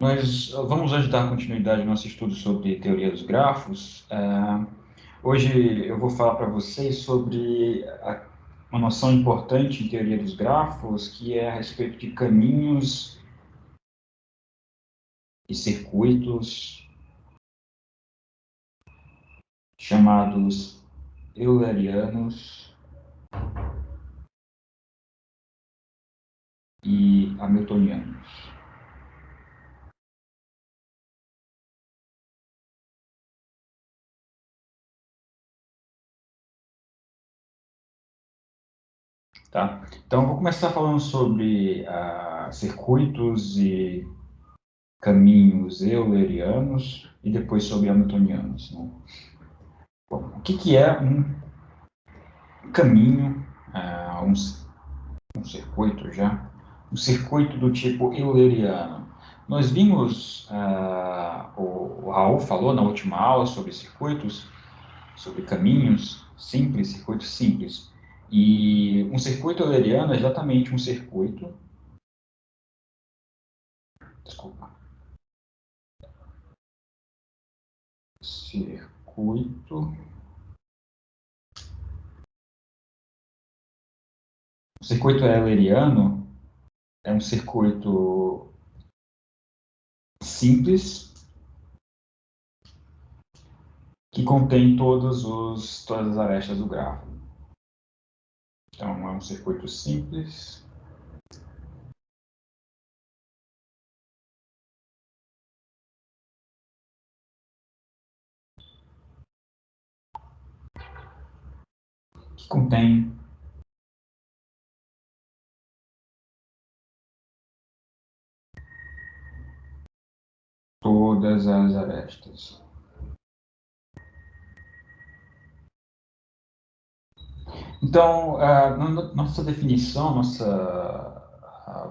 Nós vamos hoje dar continuidade ao nosso estudo sobre teoria dos grafos. Hoje eu vou falar para vocês sobre uma noção importante em teoria dos grafos, que é a respeito de caminhos e circuitos chamados eulerianos e hamiltonianos. Tá? Então, eu vou começar falando sobre circuitos e caminhos eulerianos e depois sobre hamiltonianos, né? Bom, o que é um caminho, um circuito já? Um circuito do tipo euleriano. Nós vimos, o Raul falou na última aula sobre circuitos, sobre caminhos simples, circuitos simples. E um circuito euleriano é exatamente um circuito. Desculpa. Circuito. O circuito euleriano é um circuito simples que contém todas as arestas do grafo. Então, é um circuito simples. Que contém todas as arestas. Então, nossa definição,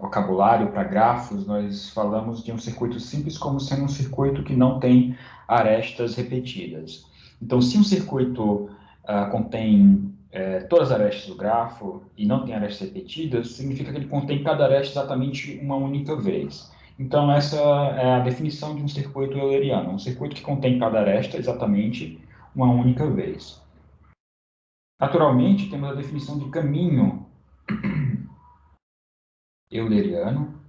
vocabulário para grafos, nós falamos de um circuito simples como sendo um circuito que não tem arestas repetidas. Então, se um circuito contém todas as arestas do grafo e não tem arestas repetidas, significa que ele contém cada aresta exatamente uma única vez. Então, essa é a definição de um circuito euleriano, um circuito que contém cada aresta exatamente uma única vez. Naturalmente, temos a definição de caminho euleriano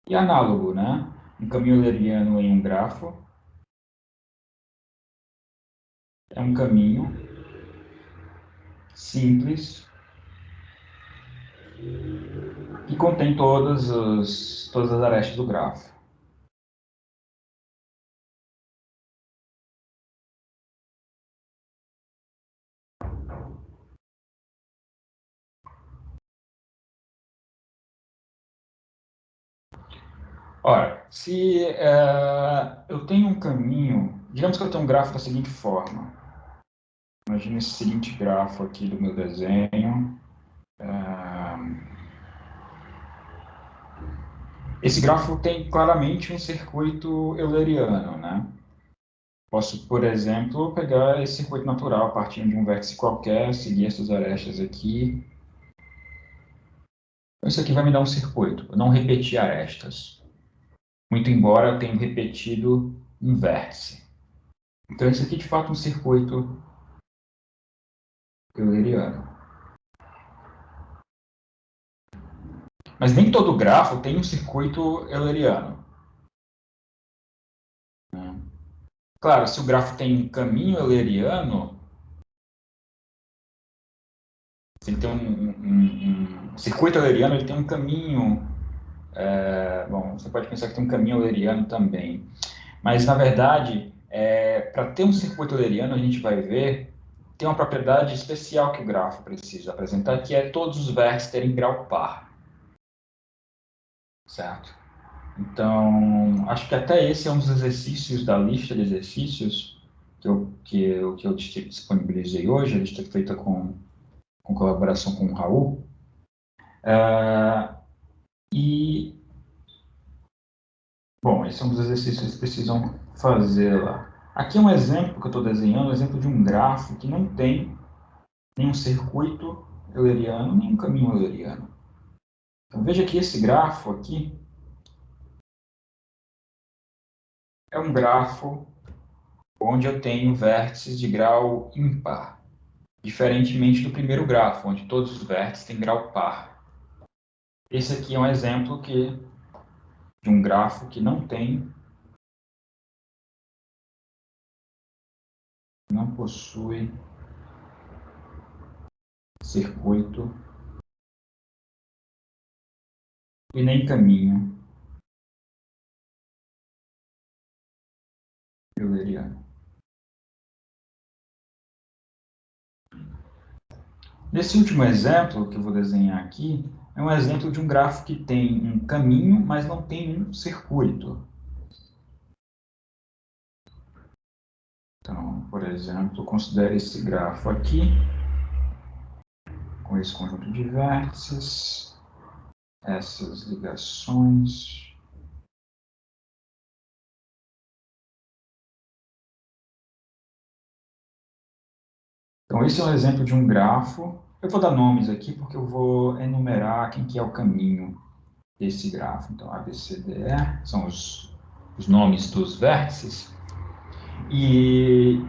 e análogo, né? Um caminho euleriano em um grafo é um caminho simples que contém todas as arestas do grafo. Ora, se eu tenho um caminho, digamos que eu tenho um grafo da seguinte forma. Imagina esse seguinte grafo aqui do meu desenho. Esse grafo tem claramente um circuito euleriano, né? Posso, por exemplo, pegar esse circuito natural partindo de um vértice qualquer, seguir essas arestas aqui. Então, isso aqui vai me dar um circuito. Eu não repeti arestas. Muito embora eu tenha repetido um vértice. Então, isso aqui, de fato, é um circuito euleriano. Mas nem todo grafo tem um circuito euleriano. Claro, se o grafo tem um caminho euleriano, se ele tem um circuito euleriano, ele tem um caminho. Bom, você pode pensar que tem um caminho euleriano também. Mas, na verdade, para ter um circuito euleriano, a gente vai ver, tem uma propriedade especial que o grafo precisa apresentar, que é todos os vértices terem grau par. Certo? Então, acho que até esse é um dos exercícios da lista de exercícios que eu disponibilizei hoje, a lista feita com colaboração com o Raul. E, bom, esse é um dos exercícios que eles precisam fazer lá. Aqui é um exemplo que eu estou desenhando, um exemplo de um grafo que não tem nenhum circuito euleriano, nem um caminho euleriano. Então, veja que esse grafo aqui, é um grafo onde eu tenho vértices de grau ímpar, diferentemente do primeiro grafo, onde todos os vértices têm grau par. Esse aqui é um exemplo de um grafo que não possui circuito e nem caminho euleriano. Nesse último exemplo que eu vou desenhar aqui, é um exemplo de um grafo que tem um caminho, mas não tem um circuito. Então, por exemplo, considere esse grafo aqui, com esse conjunto de vértices, essas ligações. Então, esse é um exemplo de um grafo. Eu vou dar nomes aqui porque eu vou enumerar quem que é o caminho desse grafo. Então, A, B, C, D, E são os nomes dos vértices. E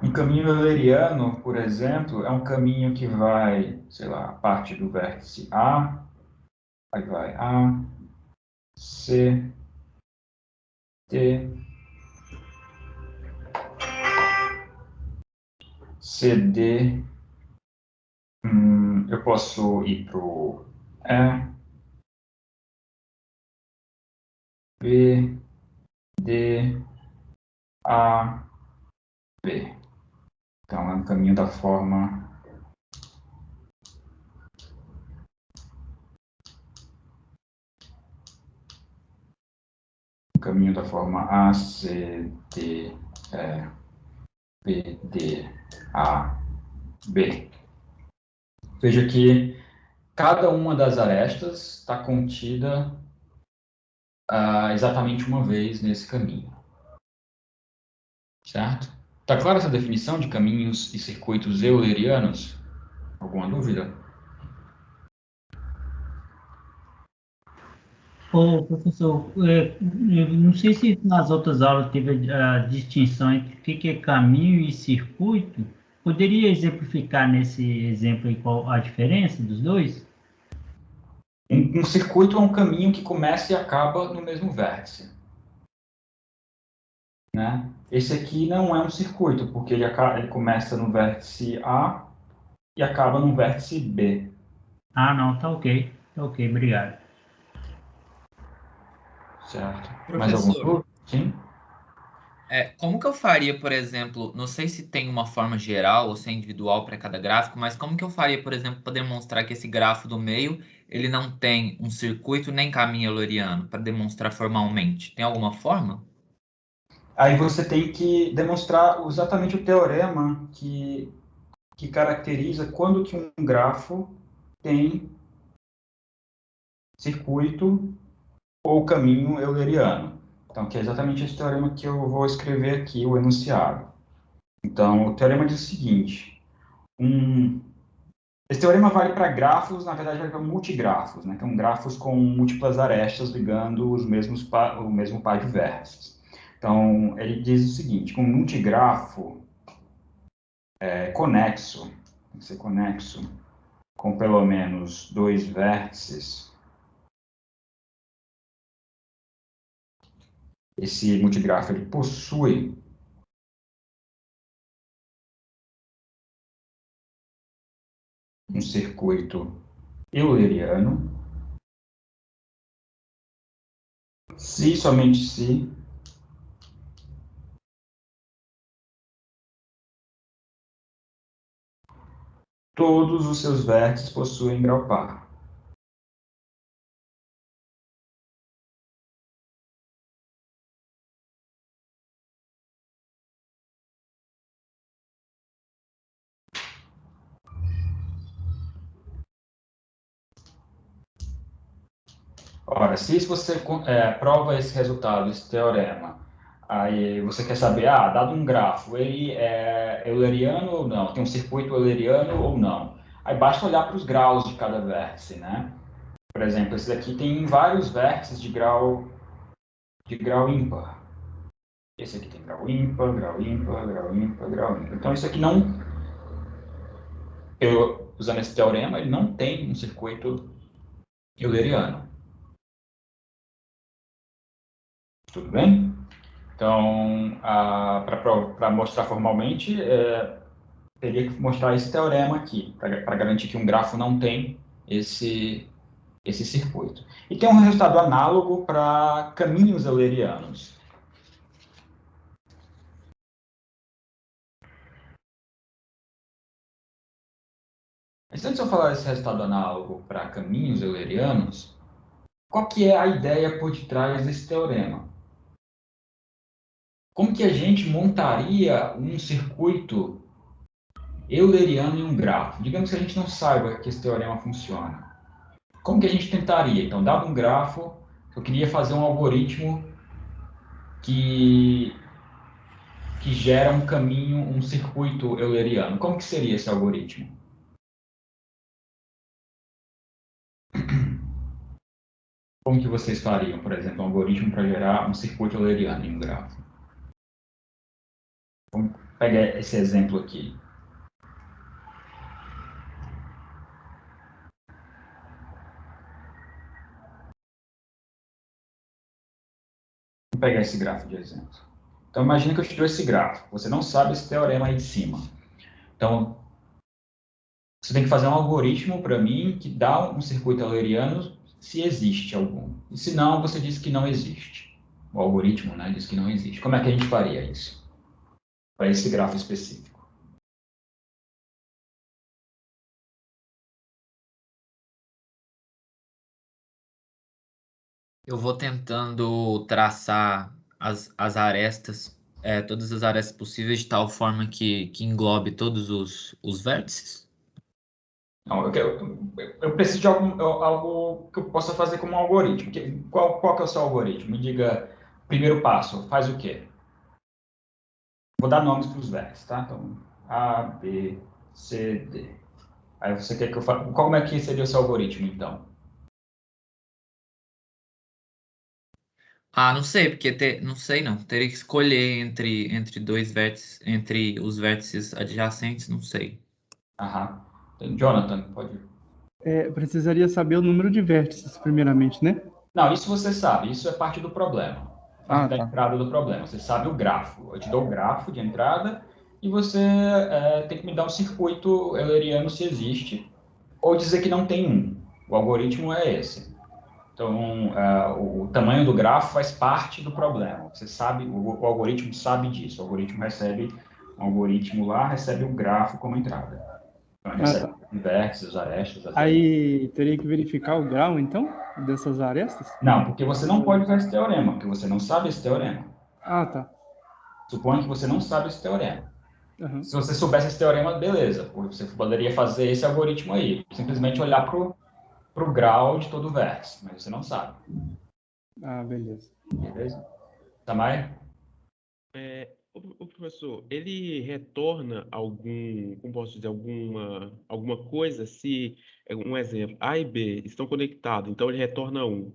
um caminho euleriano, por exemplo, é um caminho que vai, sei lá, a parte do vértice A, aí vai A, C, D, CD, eu posso ir para o E, B, D, A, B. Então, é um caminho da forma A, C, D, E, B, D, A, B. Veja que cada uma das arestas está contida exatamente uma vez nesse caminho. Certo? Está clara essa definição de caminhos e circuitos eulerianos? Alguma dúvida? Ô, professor, eu não sei se nas outras aulas teve a distinção entre o que é caminho e circuito. Poderia exemplificar nesse exemplo aí qual a diferença dos dois? Um circuito é um caminho que começa e acaba no mesmo vértice. Né? Esse aqui não é um circuito, porque ele começa no vértice A e acaba no vértice B. Ah, não, tá ok. Tá ok, obrigado. Certo? Mais alguma Professor, dúvida? Sim? como que eu faria, por exemplo, não sei se tem uma forma geral ou se é individual para cada gráfico, mas como que eu faria, por exemplo, para demonstrar que esse grafo do meio, ele não tem um circuito nem caminho euleriano, para demonstrar formalmente? Tem alguma forma? Aí você tem que demonstrar exatamente o teorema que caracteriza quando que um grafo tem circuito ou caminho euleriano. Então, que é exatamente esse teorema que eu vou escrever aqui, o enunciado. Então, o teorema diz o seguinte: esse teorema vale para grafos, na verdade, vale para multigrafos, né? Então, grafos com múltiplas arestas ligando o mesmo par de vértices. Então, ele diz o seguinte: que um multigrafo conexo, tem que ser conexo, com pelo menos dois vértices, esse multigrafo ele possui um circuito euleriano, se somente se todos os seus vértices possuem grau par. Ora, se você prova esse resultado, esse teorema, aí você quer saber, dado um grafo, ele é euleriano ou não? Tem um circuito euleriano ou não? Aí basta olhar para os graus de cada vértice, né? Por exemplo, esse daqui tem vários vértices de grau de grau ímpar. Esse aqui tem grau ímpar, grau ímpar, grau ímpar, grau ímpar. Então, isso aqui não, usando esse teorema, ele não tem um circuito euleriano. Tudo bem? Então, para mostrar formalmente, teria que mostrar esse teorema aqui, para garantir que um grafo não tem esse circuito. E tem um resultado análogo para caminhos eulerianos. Mas antes de eu falar desse resultado análogo para caminhos eulerianos, qual que é a ideia por detrás desse teorema? Como que a gente montaria um circuito euleriano em um grafo? Digamos que a gente não saiba que esse teorema funciona. Como que a gente tentaria? Então, dado um grafo, eu queria fazer um algoritmo que gera um caminho, um circuito euleriano. Como que seria esse algoritmo? Como que vocês fariam, por exemplo, um algoritmo para gerar um circuito euleriano em um grafo? Vamos pegar esse exemplo aqui. Vamos pegar esse grafo de exemplo. Então, imagine que eu te dou esse gráfico. Você não sabe esse teorema aí de cima. Então, você tem que fazer um algoritmo para mim que dá um circuito euleriano se existe algum. E se não, você diz que não existe. O algoritmo, né, diz que não existe. Como é que a gente faria isso? Para esse grafo específico. Eu vou tentando traçar as arestas, todas as arestas possíveis, de tal forma que englobe todos os vértices. Não, eu preciso de algo que eu possa fazer como um algoritmo. Qual que é o seu algoritmo? Me diga, primeiro passo, faz o quê? Vou dar nomes para os vértices, tá? Então, A, B, C, D. Aí você quer que eu faça... Como é que seria o seu algoritmo, então? Ah, não sei, porque não sei não. Teria que escolher entre dois vértices, entre os vértices adjacentes, não sei. Aham. Então, Jonathan, pode... Precisaria saber o número de vértices, primeiramente, né? Não, isso você sabe, isso é parte do problema. Parte da Tá. entrada do problema. Você sabe o grafo. Eu te dou o grafo de entrada e você tem que me dar um circuito euleriano se existe, ou dizer que não tem um. O algoritmo é esse. Então, o tamanho do grafo faz parte do problema. Você sabe, o algoritmo sabe disso. O algoritmo recebe um algoritmo lá, recebe o grafo como entrada. Então, ele recebe os vértices, os arestas. Aí teria que verificar o grau, então, dessas arestas? Não, porque você não pode usar esse teorema, porque você não sabe esse teorema. Tá. Suponha que você não sabe esse teorema. Uhum. Se você soubesse esse teorema, beleza. Você poderia fazer esse algoritmo aí. Simplesmente olhar para o grau de todo o vértice, mas você não sabe. Beleza. Beleza? Tamay? O professor, ele retorna como posso dizer, alguma coisa se, um exemplo, A e B estão conectados, então ele retorna 1.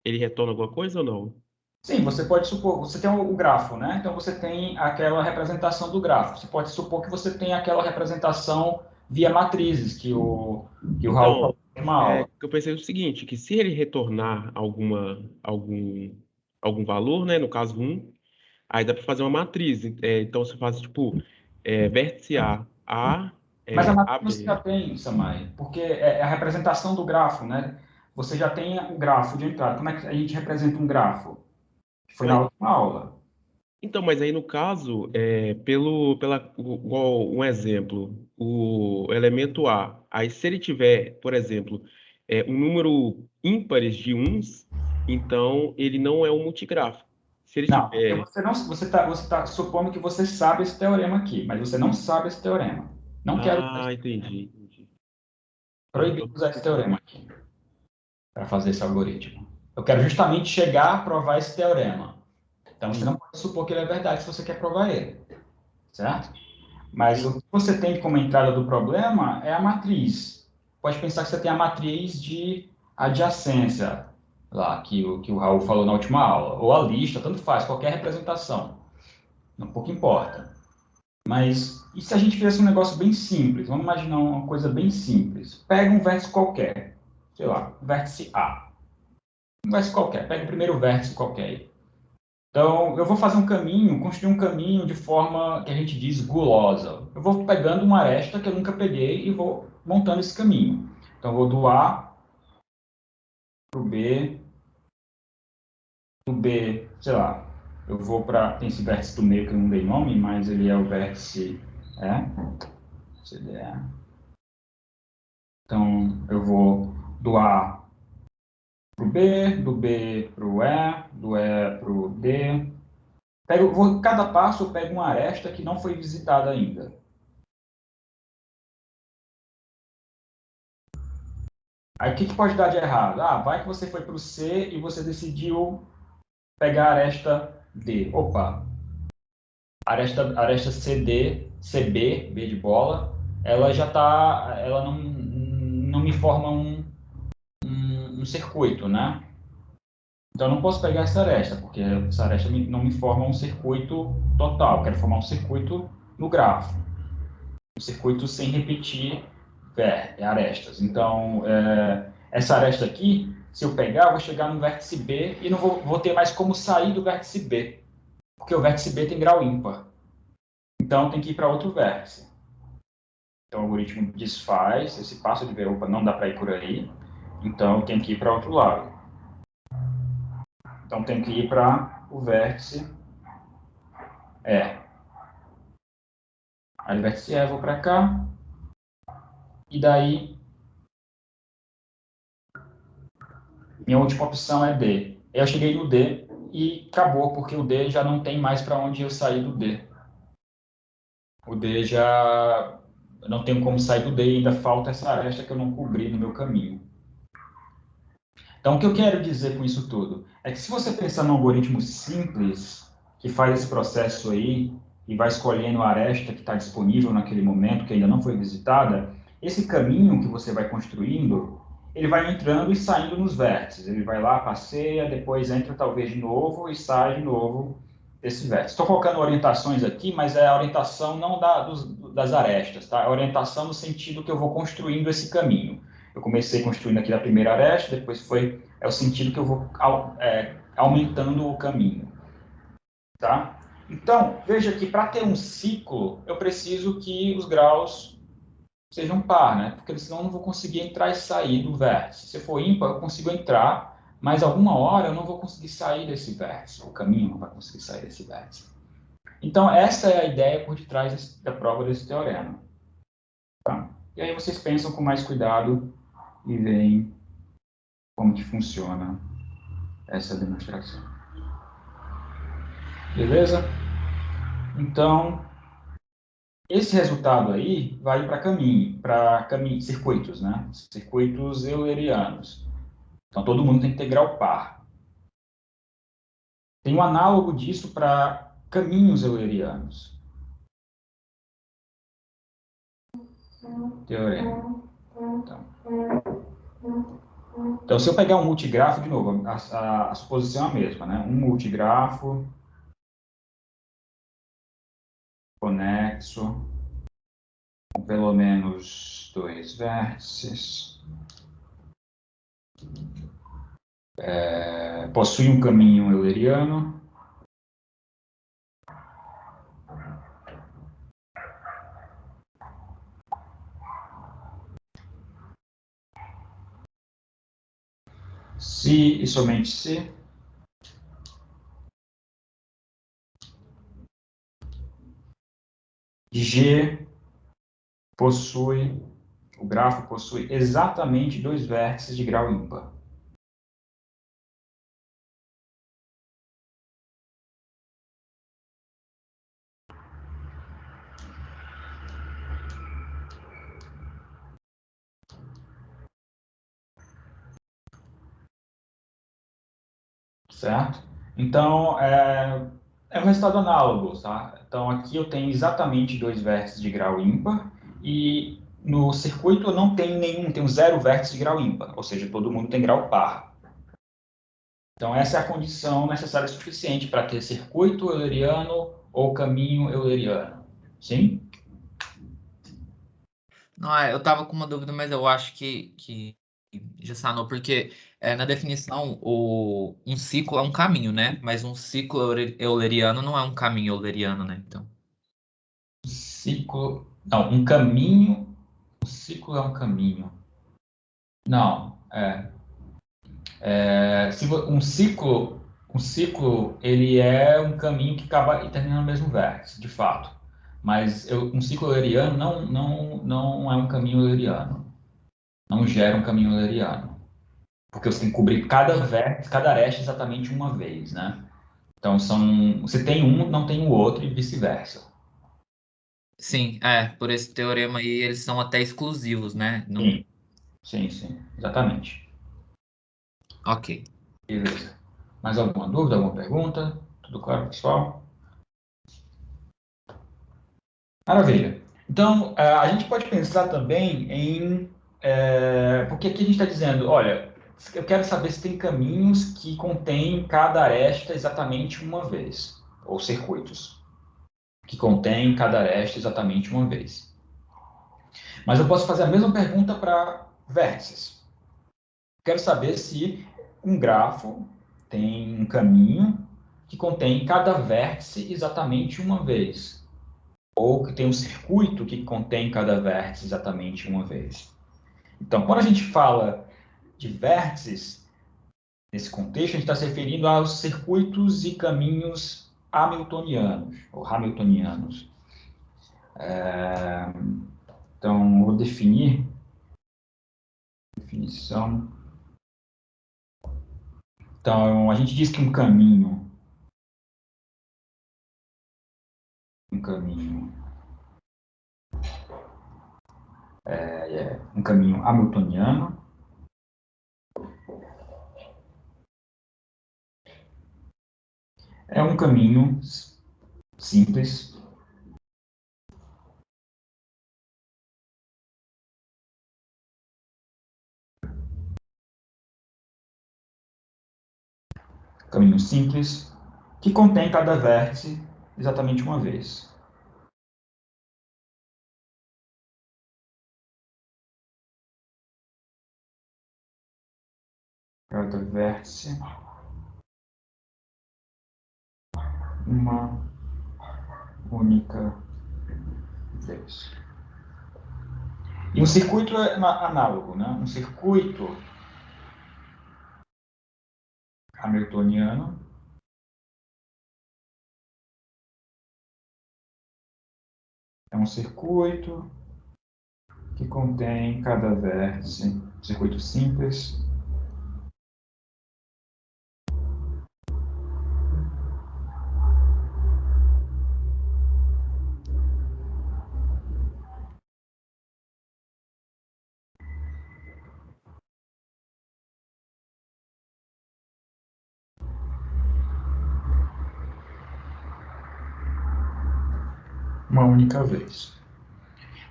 Ele retorna alguma coisa ou não? Sim, você pode supor, você tem o grafo, né? Então você tem aquela representação do grafo. Você pode supor que você tem aquela representação via matrizes que o Raul falou uma aula. Eu pensei o seguinte, que se ele retornar algum valor, né, no caso 1, aí dá para fazer uma matriz. Então você faz tipo vértice A, Mas a matriz AB. você já tem, Samay, porque é a representação do grafo, né? Você já tem o grafo de entrada. Como é que a gente representa um grafo? Foi na última aula. Então, mas aí no caso, igual um exemplo, o elemento A, aí se ele tiver, por exemplo, um número ímpares de uns, então ele não é um multigráfico. Se ele Não, porque tiver. você tá supondo que você sabe esse teorema aqui, mas você não sabe esse teorema. Não quero Entendi. proibir usar esse teorema aqui para fazer esse algoritmo. Eu quero justamente chegar a provar esse teorema. Então, você não pode supor que ele é verdade se você quer provar ele, certo? Mas o que você tem como entrada do problema é a matriz. Pode pensar que você tem a matriz de adjacência. lá que o Raul falou na última aula, ou a lista, tanto faz, qualquer representação, não pouco importa. Mas e se a gente fizesse um negócio bem simples? Vamos imaginar uma coisa bem simples. Pega um vértice qualquer, sei lá, vértice A. Um vértice qualquer, pega o primeiro vértice qualquer aí. Então, eu vou fazer um caminho, construir um caminho de forma que a gente diz gulosa. Eu vou pegando uma aresta que eu nunca peguei e vou montando esse caminho. Então, eu vou do A para o B, do B, sei lá, eu vou para, tem esse vértice do meio que eu não dei nome, mas ele é o vértice CDE. Então, eu vou do A para o B, do B para o E, do E para o D. Cada passo eu pego uma aresta que não foi visitada ainda. Aí o que pode dar de errado? Vai que você foi para o C e você decidiu pegar a aresta D. Opa, aresta CD, CB, B de bola, ela já está, ela não me forma um circuito, né? Então eu não posso pegar essa aresta, porque essa aresta não me forma um circuito total. Eu quero formar um circuito no grafo. Um circuito sem repetir arestas. Então, essa aresta aqui, se eu pegar, eu vou chegar no vértice B e não vou ter mais como sair do vértice B, porque o vértice B tem grau ímpar. Então, tem que ir para outro vértice. Então, o algoritmo desfaz esse passo de ver, opa, não dá para ir por aí, então tem que ir para outro lado. Então, tem que ir para o vértice E. Aí, o vértice E, eu vou para cá, e daí, minha última opção é D. Eu cheguei no D e acabou, porque o D já não tem mais para onde eu sair do D. O D já não tenho como sair do D e ainda falta essa aresta que eu não cobri no meu caminho. Então, o que eu quero dizer com isso tudo é que se você pensar num algoritmo simples que faz esse processo aí e vai escolhendo a aresta que está disponível naquele momento, que ainda não foi visitada, esse caminho que você vai construindo, ele vai entrando e saindo nos vértices. Ele vai lá, passeia, depois entra talvez de novo e sai de novo desse vértice. Estou colocando orientações aqui, mas é a orientação não das arestas, tá? É a orientação no sentido que eu vou construindo esse caminho. Eu comecei construindo aqui a primeira aresta, depois é o sentido que eu vou aumentando o caminho. Tá? Então, veja que para ter um ciclo, eu preciso que os graus sejam par, né? Porque senão eu não vou conseguir entrar e sair do vértice. Se for ímpar, eu consigo entrar, mas alguma hora eu não vou conseguir sair desse vértice. O caminho não vai conseguir sair desse vértice. Então, essa é a ideia por detrás da prova desse teorema. Tá? E aí vocês pensam com mais cuidado e veem como que funciona essa demonstração. Beleza? Então, esse resultado aí vai para circuitos, né? Circuitos eulerianos. Então, todo mundo tem que ter grau par. Tem um análogo disso para caminhos eulerianos. Teorema. Então, se eu pegar um multigrafo, de novo, a suposição é a mesma, né? Um multigrafo conexo com pelo menos 2 vértices. Possui um caminho euleriano. Se e somente se G o grafo possui exatamente 2 vértices de grau ímpar. Certo? Então, é um resultado análogo, tá? Então, aqui eu tenho exatamente 2 vértices de grau ímpar e no circuito eu não tenho nenhum, tenho 0 vértices de grau ímpar, ou seja, todo mundo tem grau par. Então, essa é a condição necessária suficiente para ter circuito euleriano ou caminho euleriano. Sim? Não, eu estava com uma dúvida, mas eu acho que já sanou, porque na definição um ciclo é um caminho, né? Mas um ciclo euleriano não é um caminho euleriano, né? Então. Ciclo. Não, um caminho. Um ciclo é um caminho. Não, um ciclo, ele é um caminho que acaba e termina no mesmo vértice, de fato. Mas um ciclo euleriano não é um caminho euleriano. Não gera um caminho euleriano. Porque você tem que cobrir cada vértice, cada aresta exatamente uma vez, né? Então, você tem um, não tem o outro e vice-versa. Sim, por esse teorema aí, eles são até exclusivos, né? Não... Sim, exatamente. Ok. Beleza. Mais alguma dúvida, alguma pergunta? Tudo claro, pessoal? Maravilha. Então, a gente pode pensar também porque aqui a gente está dizendo, olha, eu quero saber se tem caminhos que contêm cada aresta exatamente uma vez, ou circuitos que contêm cada aresta exatamente uma vez. Mas eu posso fazer a mesma pergunta para vértices. Quero saber se um grafo tem um caminho que contém cada vértice exatamente uma vez, ou que tem um circuito que contém cada vértice exatamente uma vez. Então, quando a gente fala de vértices, nesse contexto, a gente está se referindo aos circuitos e caminhos hamiltonianos, ou hamiltonianos. Então, vou definir definição. Então, a gente diz que um caminho um caminho hamiltoniano é um caminho simples que contém cada vértice exatamente uma vez. Cada vértice uma única vez. E um circuito é análogo, né? Um circuito hamiltoniano é um circuito que contém cada vértice, circuito simples, uma única vez.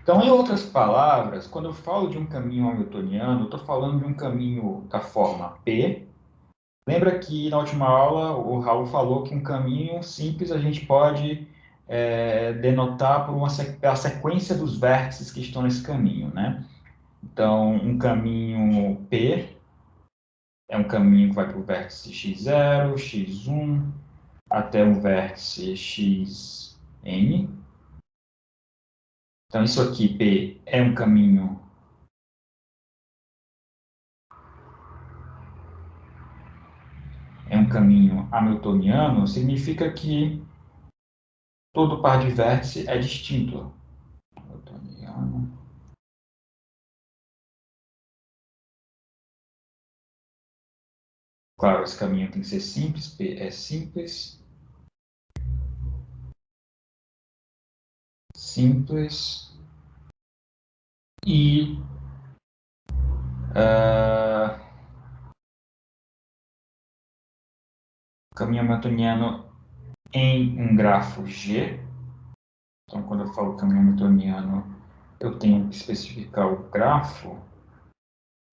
Então, em outras palavras, quando eu falo de um caminho hamiltoniano, eu estou falando de um caminho da forma P. Lembra que na última aula o Raul falou que um caminho simples a gente pode denotar por a sequência dos vértices que estão nesse caminho, né? Então, um caminho P é um caminho que vai para o vértice x0, x1, até um vértice xn. Então, isso aqui, P, é um caminho hamiltoniano, significa que todo par de vértice é distinto. Hamiltoniano. Claro, esse caminho tem que ser simples, P é simples. Simples. E caminho hamiltoniano em um grafo G. Então, quando eu falo caminho hamiltoniano, eu tenho que especificar o grafo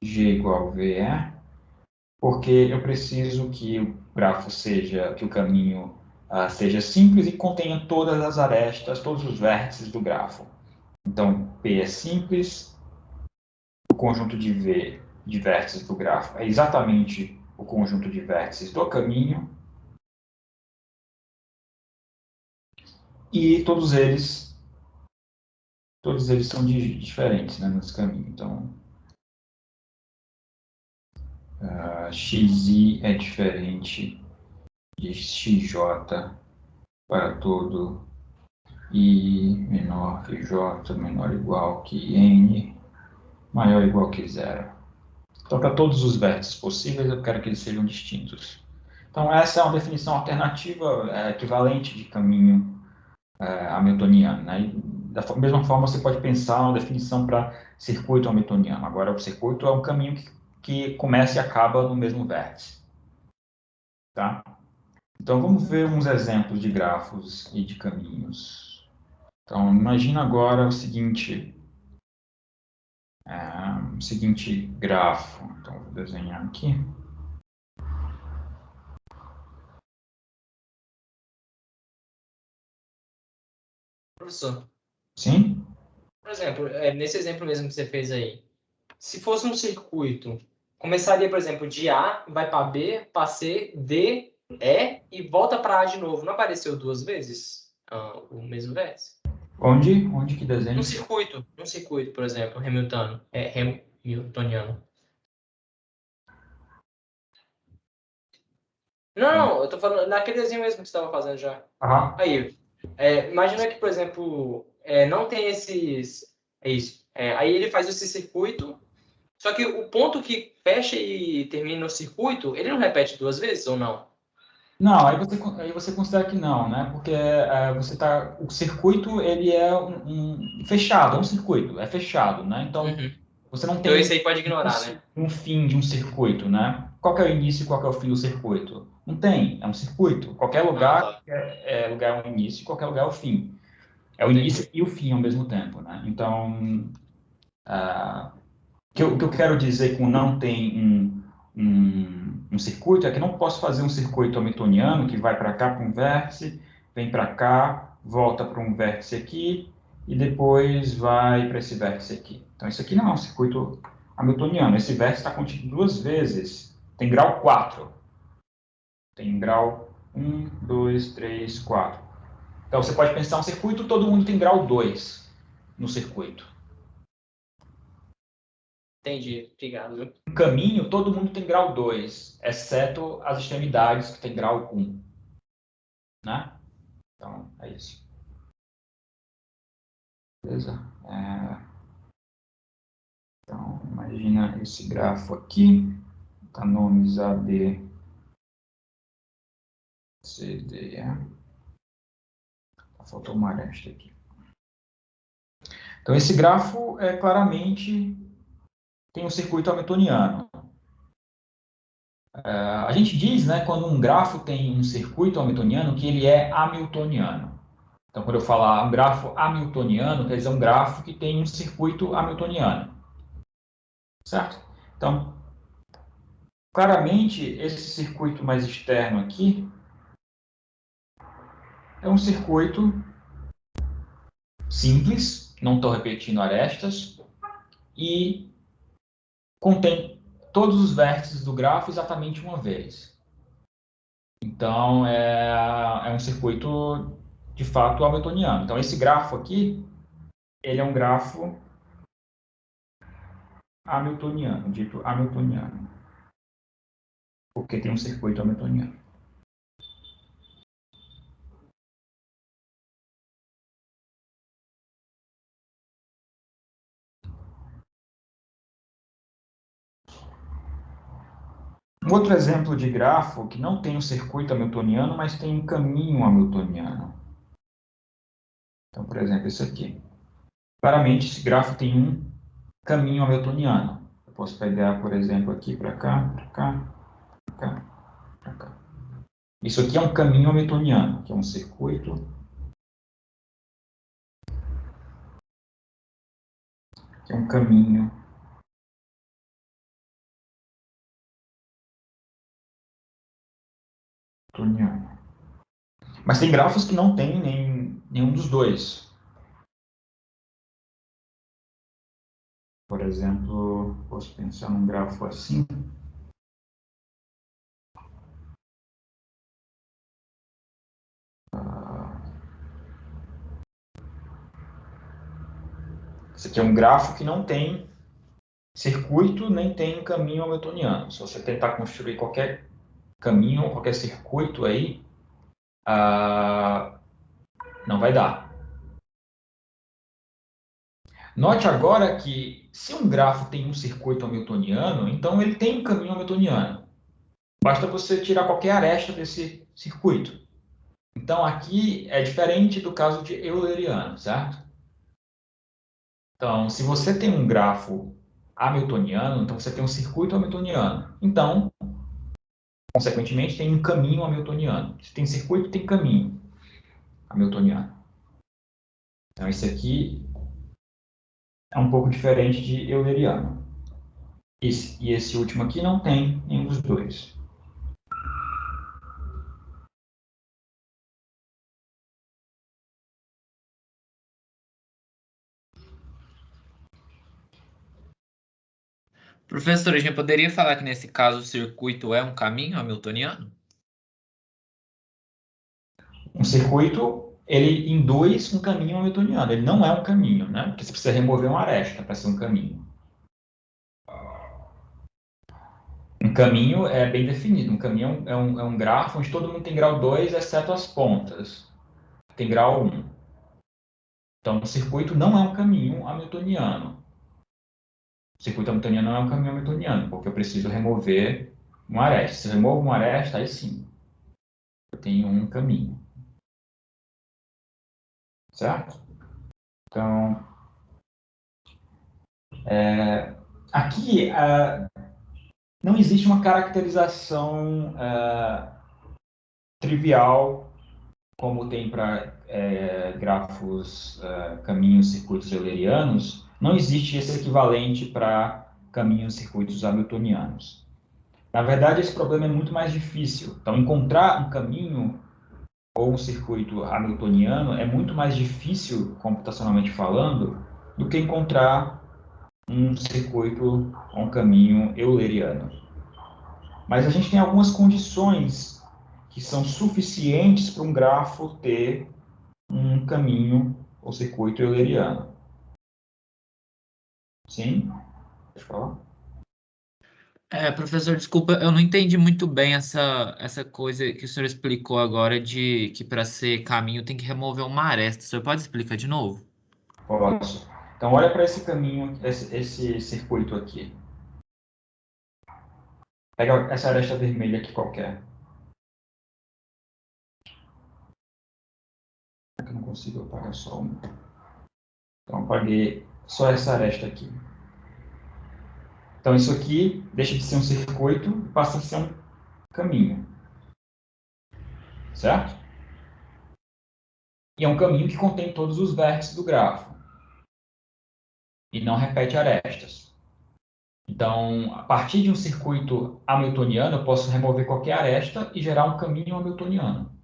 G igual a VE. porque eu preciso que o grafo seja, que o caminho seja simples e contenha todas as arestas, todos os vértices do grafo. Então, P é simples, o conjunto de vértices do grafo é exatamente o conjunto de vértices do caminho, e todos eles são diferentes, né, nesse caminho. Então, xi é diferente de xj para todo i menor que j menor ou igual que n maior ou igual que zero. Então, para todos os vértices possíveis, eu quero que eles sejam distintos. Então, essa é uma definição alternativa, equivalente de caminho hamiltoniano. Né? E, da mesma forma, você pode pensar uma definição para circuito hamiltoniano. Agora, o circuito é um caminho que começa e acaba no mesmo vértice. Tá? Então, vamos ver uns exemplos de grafos e de caminhos. Então, imagina agora o seguinte grafo. Então, vou desenhar aqui. Professor, Sim? por exemplo, nesse exemplo mesmo que você fez aí, se fosse um circuito, começaria, por exemplo, de A, vai para B, para C, D, E e volta para A de novo. Não apareceu duas vezes o mesmo vértice? Onde que desenho? Num circuito, por exemplo, Hamiltoniano. Não, eu tô falando naquele desenho mesmo que você estava fazendo já. Aham. Aí, imagina que, por exemplo, não tem esses. É isso. Aí ele faz esse circuito, só que o ponto que fecha e termina o circuito, ele não repete duas vezes ou não? Não, aí você considera que não, né? Porque o circuito ele é fechado, é um circuito, é fechado, né? Então Uhum. você não Então tem esse aí pode ignorar, né? um fim de um circuito, né? Qual que é o início e qual que é o fim do circuito? Não tem, é um circuito. Qualquer Ah, lugar tá. lugar é o início, qualquer lugar é o fim. É o início Entendi. e o fim ao mesmo tempo, né? Então, o que eu quero dizer com não tem um circuito é que não posso fazer um circuito hamiltoniano que vai para cá para um vértice, vem para cá, volta para um vértice aqui e depois vai para esse vértice aqui. Então, isso aqui não é um circuito hamiltoniano. Esse vértice está contido duas vezes. Tem grau 4. Tem grau 1, 2, 3, 4. Então, você pode pensar um circuito, todo mundo tem grau 2 no circuito. Entendi. Obrigado, viu? Um caminho, todo mundo tem grau 2, exceto as extremidades que tem grau 1. Né? Então, é isso. Beleza? Então, imagina esse grafo aqui. Tá nomes A, B, C, D, E. Faltou uma aresta aqui. Então, esse grafo claramente tem um circuito hamiltoniano. A gente diz, né, quando um grafo tem um circuito hamiltoniano, que ele é hamiltoniano. Então, quando eu falar um grafo hamiltoniano, quer dizer um grafo que tem um circuito hamiltoniano. Certo? Então, claramente, esse circuito mais externo aqui é um circuito simples, não estou repetindo arestas, e contém todos os vértices do grafo exatamente uma vez. Então, é um circuito, de fato, hamiltoniano. Então, esse grafo aqui, ele é um grafo hamiltoniano, dito hamiltoniano, porque tem um circuito hamiltoniano. Um outro exemplo de grafo que não tem um circuito hamiltoniano, mas tem um caminho hamiltoniano. Então, por exemplo, esse aqui. Claramente, esse grafo tem um caminho hamiltoniano. Eu posso pegar, por exemplo, aqui para cá, para cá, para cá, para cá. Isso aqui é um caminho hamiltoniano, que é um circuito. Que é um caminho hamiltoniano. Mas tem grafos que não tem nenhum dos dois. Por exemplo, posso pensar num grafo assim. Esse aqui é um grafo que não tem circuito nem tem caminho hamiltoniano. Se você tentar construir qualquer caminho, qualquer circuito aí, não vai dar. Note agora que se um grafo tem um circuito hamiltoniano, então ele tem um caminho hamiltoniano. Basta você tirar qualquer aresta desse circuito. Então aqui é diferente do caso de euleriano, certo? Então, se você tem um grafo hamiltoniano, então você tem um circuito hamiltoniano. Então, consequentemente, tem um caminho hamiltoniano. Se tem circuito, tem caminho hamiltoniano. Então, esse aqui é um pouco diferente de euleriano. E esse último aqui não tem nenhum dos dois. Professor, a gente poderia falar que nesse caso o circuito é um caminho hamiltoniano? Um circuito, ele induz um caminho hamiltoniano. Ele não é um caminho, né? Porque você precisa remover uma aresta para ser um caminho. Um caminho é bem definido. Um caminho é um grafo onde todo mundo tem grau 2, exceto as pontas. Tem grau 1. Então, o circuito não é um caminho hamiltoniano. O circuito hamiltoniano não é um caminho hamiltoniano, porque eu preciso remover uma aresta. Se eu removo uma aresta, aí sim, eu tenho um caminho. Certo? Então, aqui não existe uma caracterização trivial como tem para grafos caminhos circuitos eulerianos. Não existe esse equivalente para caminhos circuitos hamiltonianos. Na verdade, esse problema é muito mais difícil. Então, encontrar um caminho ou um circuito hamiltoniano é muito mais difícil, computacionalmente falando, do que encontrar um circuito ou um caminho euleriano. Mas a gente tem algumas condições que são suficientes para um grafo ter um caminho ou circuito euleriano. Sim? Pode falar? Professor, desculpa, eu não entendi muito bem essa coisa que o senhor explicou agora de que para ser caminho tem que remover uma aresta. O senhor pode explicar de novo? Posso. Então, olha para esse caminho, esse circuito aqui. Pega essa aresta vermelha aqui qualquer. Eu não consigo apagar só uma. Então, apaguei só essa aresta aqui. Então, isso aqui deixa de ser um circuito e passa a ser um caminho. Certo? E é um caminho que contém todos os vértices do grafo. E não repete arestas. Então, a partir de um circuito hamiltoniano, eu posso remover qualquer aresta e gerar um caminho hamiltoniano.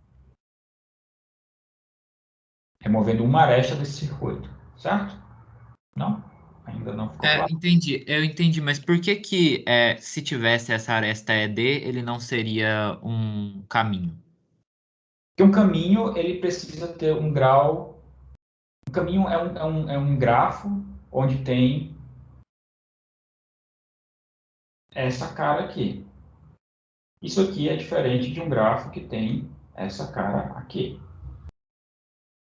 Removendo uma aresta desse circuito. Certo? Não? Ainda não ficou claro? Entendi, eu entendi, mas por que se tivesse essa aresta ED, ele não seria um caminho? Porque um caminho, ele precisa ter um grau... Um caminho é um grafo onde tem essa cara aqui. Isso aqui é diferente de um grafo que tem essa cara aqui.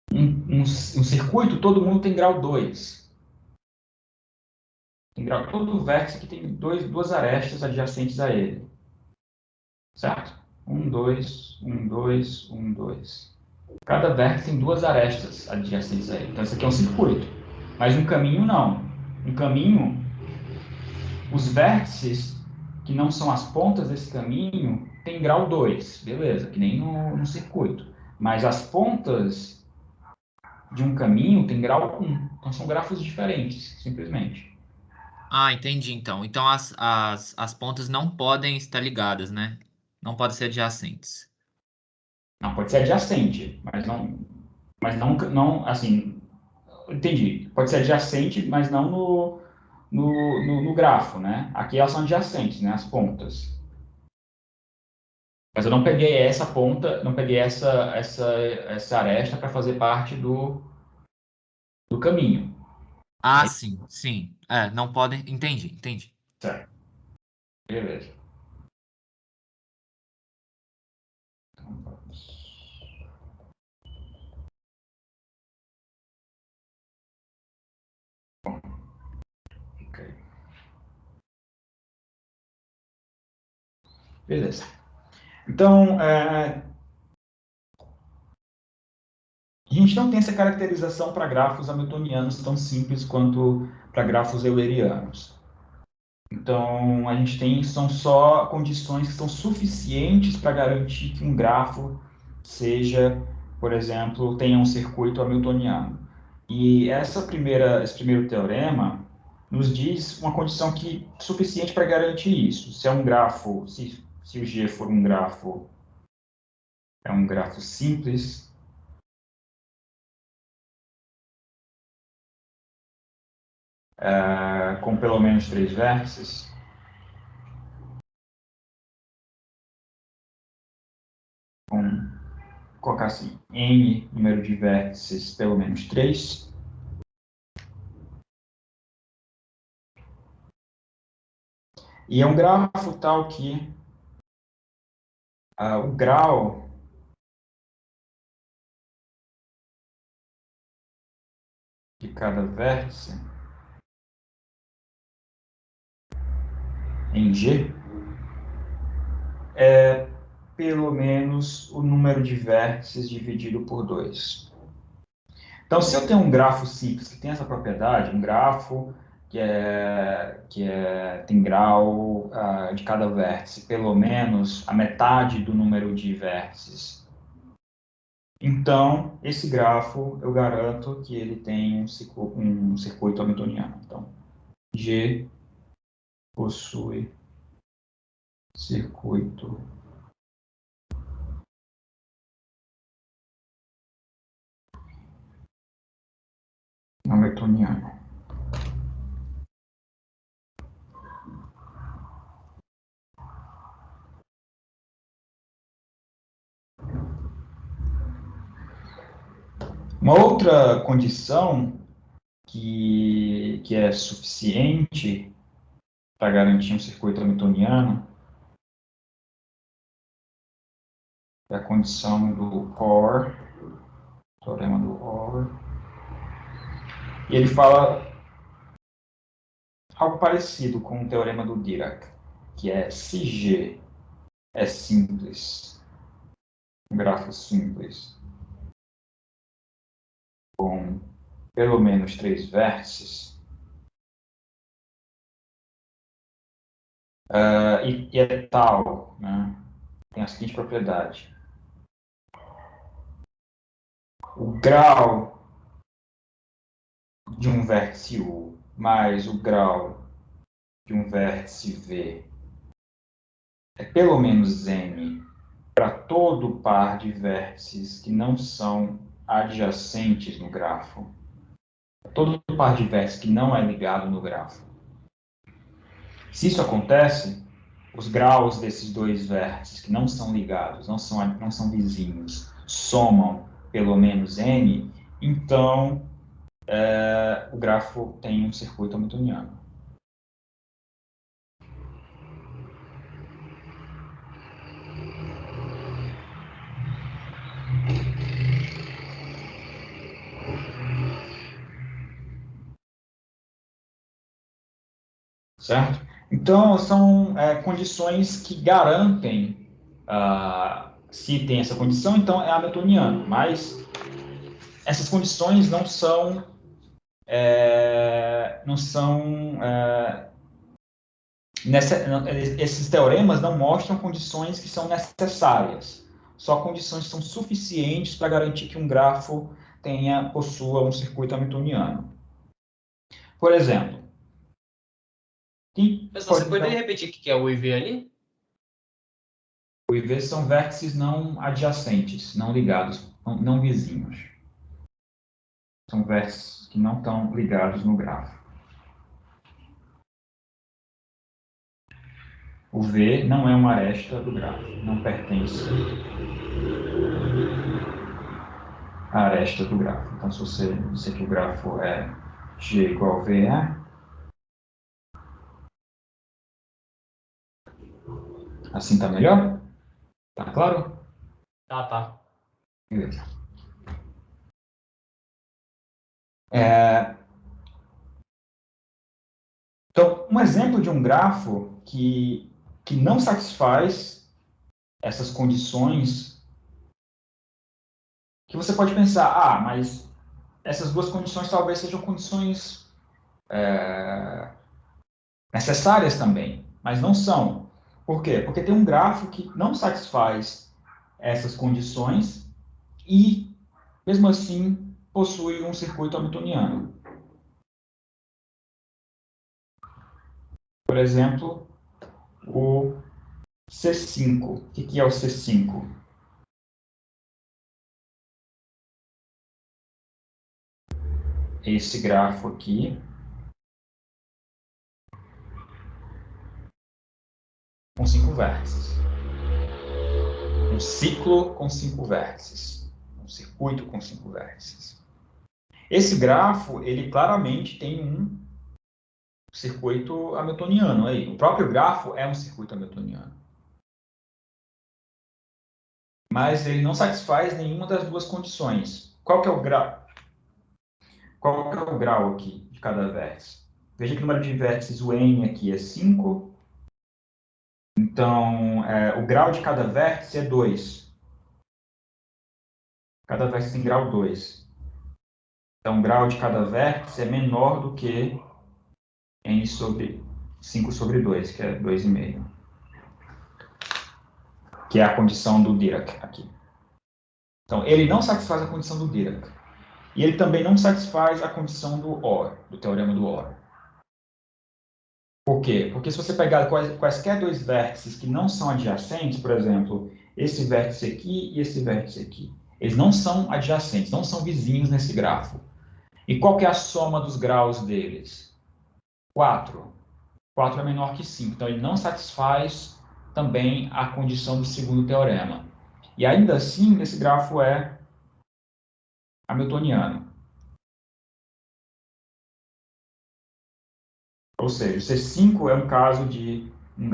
Um circuito, todo mundo tem grau 2. Todo vértice aqui tem duas arestas adjacentes a ele. Certo? 1, 2, 1, 2, 1, 2. Cada vértice tem duas arestas adjacentes a ele. Então, isso aqui é um circuito. Mas um caminho, não. Um caminho, os vértices que não são as pontas desse caminho tem grau 2. Beleza, que nem no circuito. Mas as pontas de um caminho tem grau 1. Então, são grafos diferentes, simplesmente. Ah, entendi então. Então as pontas não podem estar ligadas, né? Não podem ser adjacentes. Não, pode ser adjacente, mas não, assim, entendi. Pode ser adjacente, mas não no grafo, né? Aqui elas são adjacentes, né? As pontas. Mas eu não peguei essa ponta, não peguei essa aresta para fazer parte do caminho. Ah, sim, sim. É, não podem. Entendi, entendi. Certo. Beleza. Então, vamos. Fica aí. Beleza. Então, a gente não tem essa caracterização para grafos hamiltonianos tão simples quanto para grafos eulerianos. Então, a gente tem, são só condições que são suficientes para garantir que um grafo seja, por exemplo, tenha um circuito hamiltoniano. E esse primeiro teorema nos diz uma condição suficiente para garantir isso. Se é um grafo, se o G for um grafo, é um grafo simples, com pelo menos 3 vértices, colocar assim, n número de vértices pelo menos 3, e é um grafo tal que o grau de cada vértice em G é pelo menos o número de vértices dividido por 2. Então, se eu tenho um grafo simples que tem essa propriedade, um grafo tem grau de cada vértice, pelo menos a metade do número de vértices. Então, esse grafo, eu garanto que ele tem um circuito hamiltoniano. Então, G possui circuito hamiltoniano. Uma outra condição que é suficiente para garantir um circuito hamiltoniano é a condição do OR, teorema do OR. E ele fala algo parecido com o teorema do Dirac, que é se G é simples, um grafo simples, com pelo menos 3 vértices, e é tal, né? Tem a seguinte propriedade. O grau de um vértice U mais o grau de um vértice V é pelo menos n para todo par de vértices que não são adjacentes no grafo. Todo par de vértices que não é ligado no grafo. Se isso acontece, os graus desses dois vértices que não são ligados, não são vizinhos, somam pelo menos n, então o grafo tem um circuito hamiltoniano. Certo? Então, são condições que garantem, se tem essa condição, então é hamiltoniano, mas essas condições esses teoremas não mostram condições que são necessárias, só condições que são suficientes para garantir que um grafo possua um circuito hamiltoniano. Por exemplo, Pessoal, você poderia repetir o que é o IV ali? O IV são vértices não adjacentes, não ligados, não vizinhos. São vértices que não estão ligados no grafo. O V não é uma aresta do grafo, não pertence à aresta do grafo. Então, se você disser que o grafo é G igual a VE, assim está melhor? Tá claro? Tá. Beleza. Então, um exemplo de um grafo que não satisfaz essas condições, que você pode pensar, mas essas duas condições talvez sejam condições necessárias também, mas não são. Por quê? Porque tem um grafo que não satisfaz essas condições e, mesmo assim, possui um circuito hamiltoniano. Por exemplo, o C5. O que é o C5? Esse grafo aqui, com 5 vértices. Um ciclo com 5 vértices. Um circuito com 5 vértices. Esse grafo, ele claramente tem um circuito hamiltoniano aí. O próprio grafo é um circuito hamiltoniano. Mas ele não satisfaz nenhuma das duas condições. Qual que é o grau? Qual que é o grau aqui de cada vértice? Veja que o número de vértices, o n aqui é 5. Então, o grau de cada vértice é 2. Cada vértice tem grau 2. Então, o grau de cada vértice é menor do que n sobre 5 sobre 2, que é 2,5. Que é a condição do Dirac aqui. Então, ele não satisfaz a condição do Dirac. E ele também não satisfaz a condição do OR, do teorema do OR. Por quê? Porque se você pegar quaisquer dois vértices que não são adjacentes, por exemplo, esse vértice aqui e esse vértice aqui, eles não são adjacentes, não são vizinhos nesse grafo. E qual que é a soma dos graus deles? 4. 4 é menor que 5, então ele não satisfaz também a condição do segundo teorema. E ainda assim, esse grafo é hamiltoniano. Ou seja, o C5 é um caso de um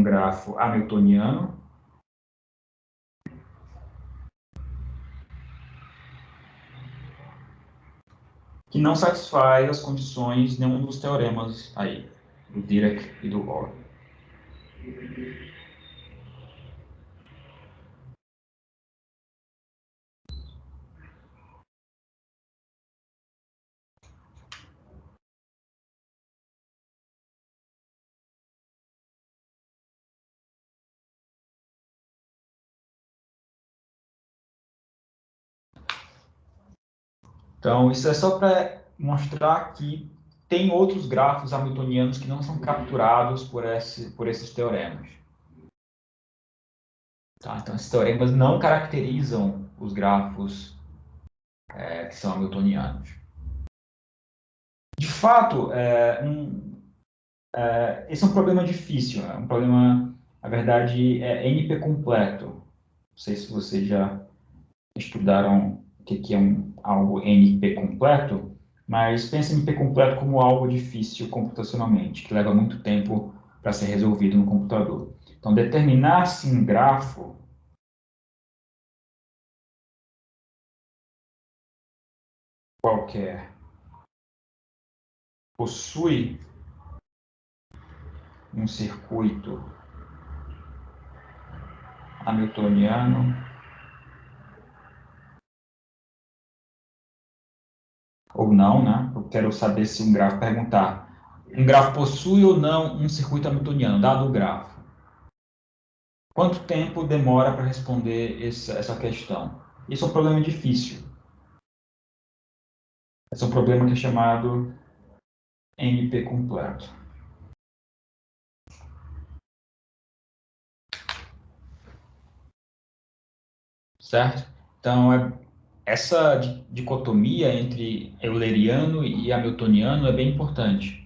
grafo hamiltoniano que não satisfaz as condições de nenhum dos teoremas aí, do Dirac e do OR. Então, isso é só para mostrar que tem outros grafos hamiltonianos que não são capturados por esses teoremas. Tá? Então, esses teoremas não caracterizam os grafos que são hamiltonianos. De fato, esse é um problema difícil, é um problema, na verdade, é NP completo. Não sei se vocês já estudaram o que é algo NP completo, mas pense em NP completo como algo difícil computacionalmente, que leva muito tempo para ser resolvido no computador. Então, determinar se um grafo qualquer possui um circuito hamiltoniano ou não, né? Eu quero saber se um grafo, perguntar, um grafo possui ou não um circuito hamiltoniano, dado o grafo. Quanto tempo demora para responder essa questão? Isso é um problema difícil. Esse é um problema que é chamado NP completo. certo? Então, essa dicotomia entre euleriano e hamiltoniano é bem importante.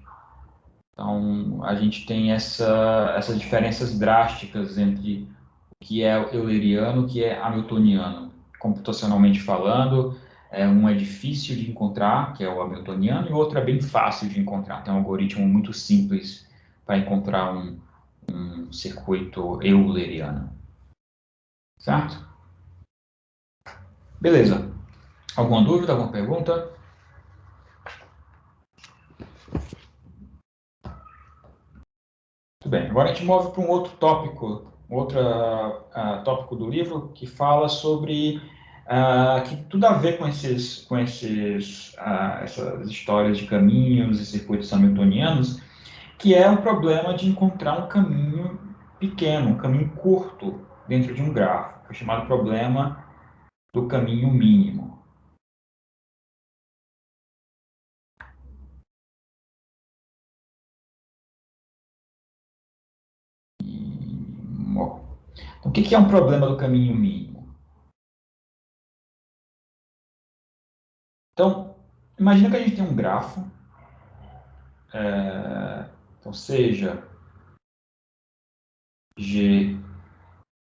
Então, a gente tem essas diferenças drásticas entre o que é euleriano e o que é hamiltoniano. Computacionalmente falando, um é difícil de encontrar, que é o hamiltoniano, e o outro é bem fácil de encontrar. Tem um algoritmo muito simples para encontrar um circuito euleriano. Certo? Beleza. Alguma dúvida, alguma pergunta? Muito bem. Agora a gente move para um outro tópico, tópico do livro que fala sobre que tudo a ver com essas histórias de caminhos e circuitos hamiltonianos, que é o problema de encontrar um caminho pequeno, um caminho curto dentro de um grafo, que é chamado problema do caminho mínimo. Então, o que é um problema do caminho mínimo? Então, imagina que a gente tem um grafo, então seja G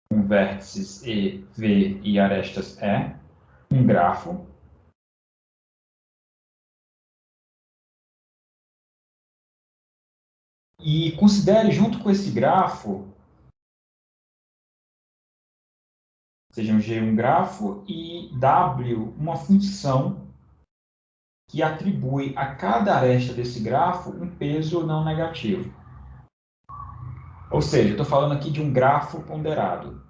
com vértices E, V e arestas E, um grafo. E considere junto com esse grafo, seja um G um grafo e W uma função que atribui a cada aresta desse grafo um peso não negativo. Ou seja, estou falando aqui de um grafo ponderado.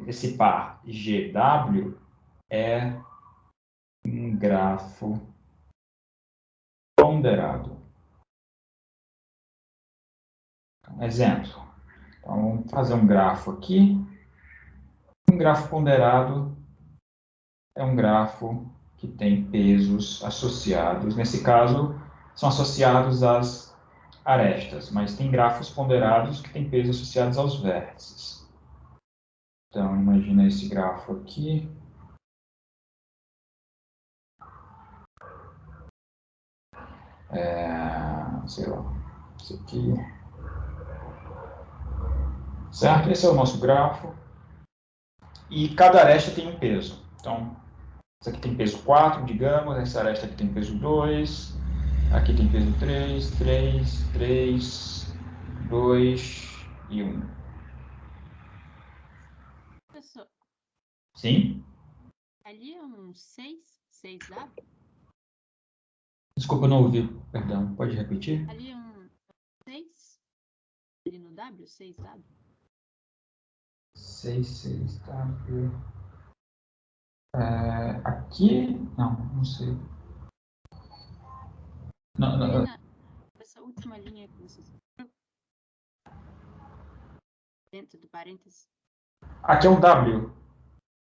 Esse par GW é um grafo ponderado. Exemplo. Então, vamos fazer um grafo aqui. Um grafo ponderado é um grafo que tem pesos associados. Nesse caso, são associados às arestas, mas tem grafos ponderados que têm pesos associados aos vértices. Então, imagina esse grafo aqui. Sei lá, esse aqui. Certo? Esse é o nosso grafo. E cada aresta tem um peso. Então, essa aqui tem peso 4, digamos. Essa aresta aqui tem peso 2. Aqui tem peso 3, 3, 3, 2 e 1. Professor, Sim? ali é um 6W? Desculpa, eu não ouvi. Perdão, pode repetir? Ali é um 6? Ali no W, 6W? 6W. Aqui? Não sei. Não. Essa última linha que você escreveu? Dentro do parênteses. Aqui é um W.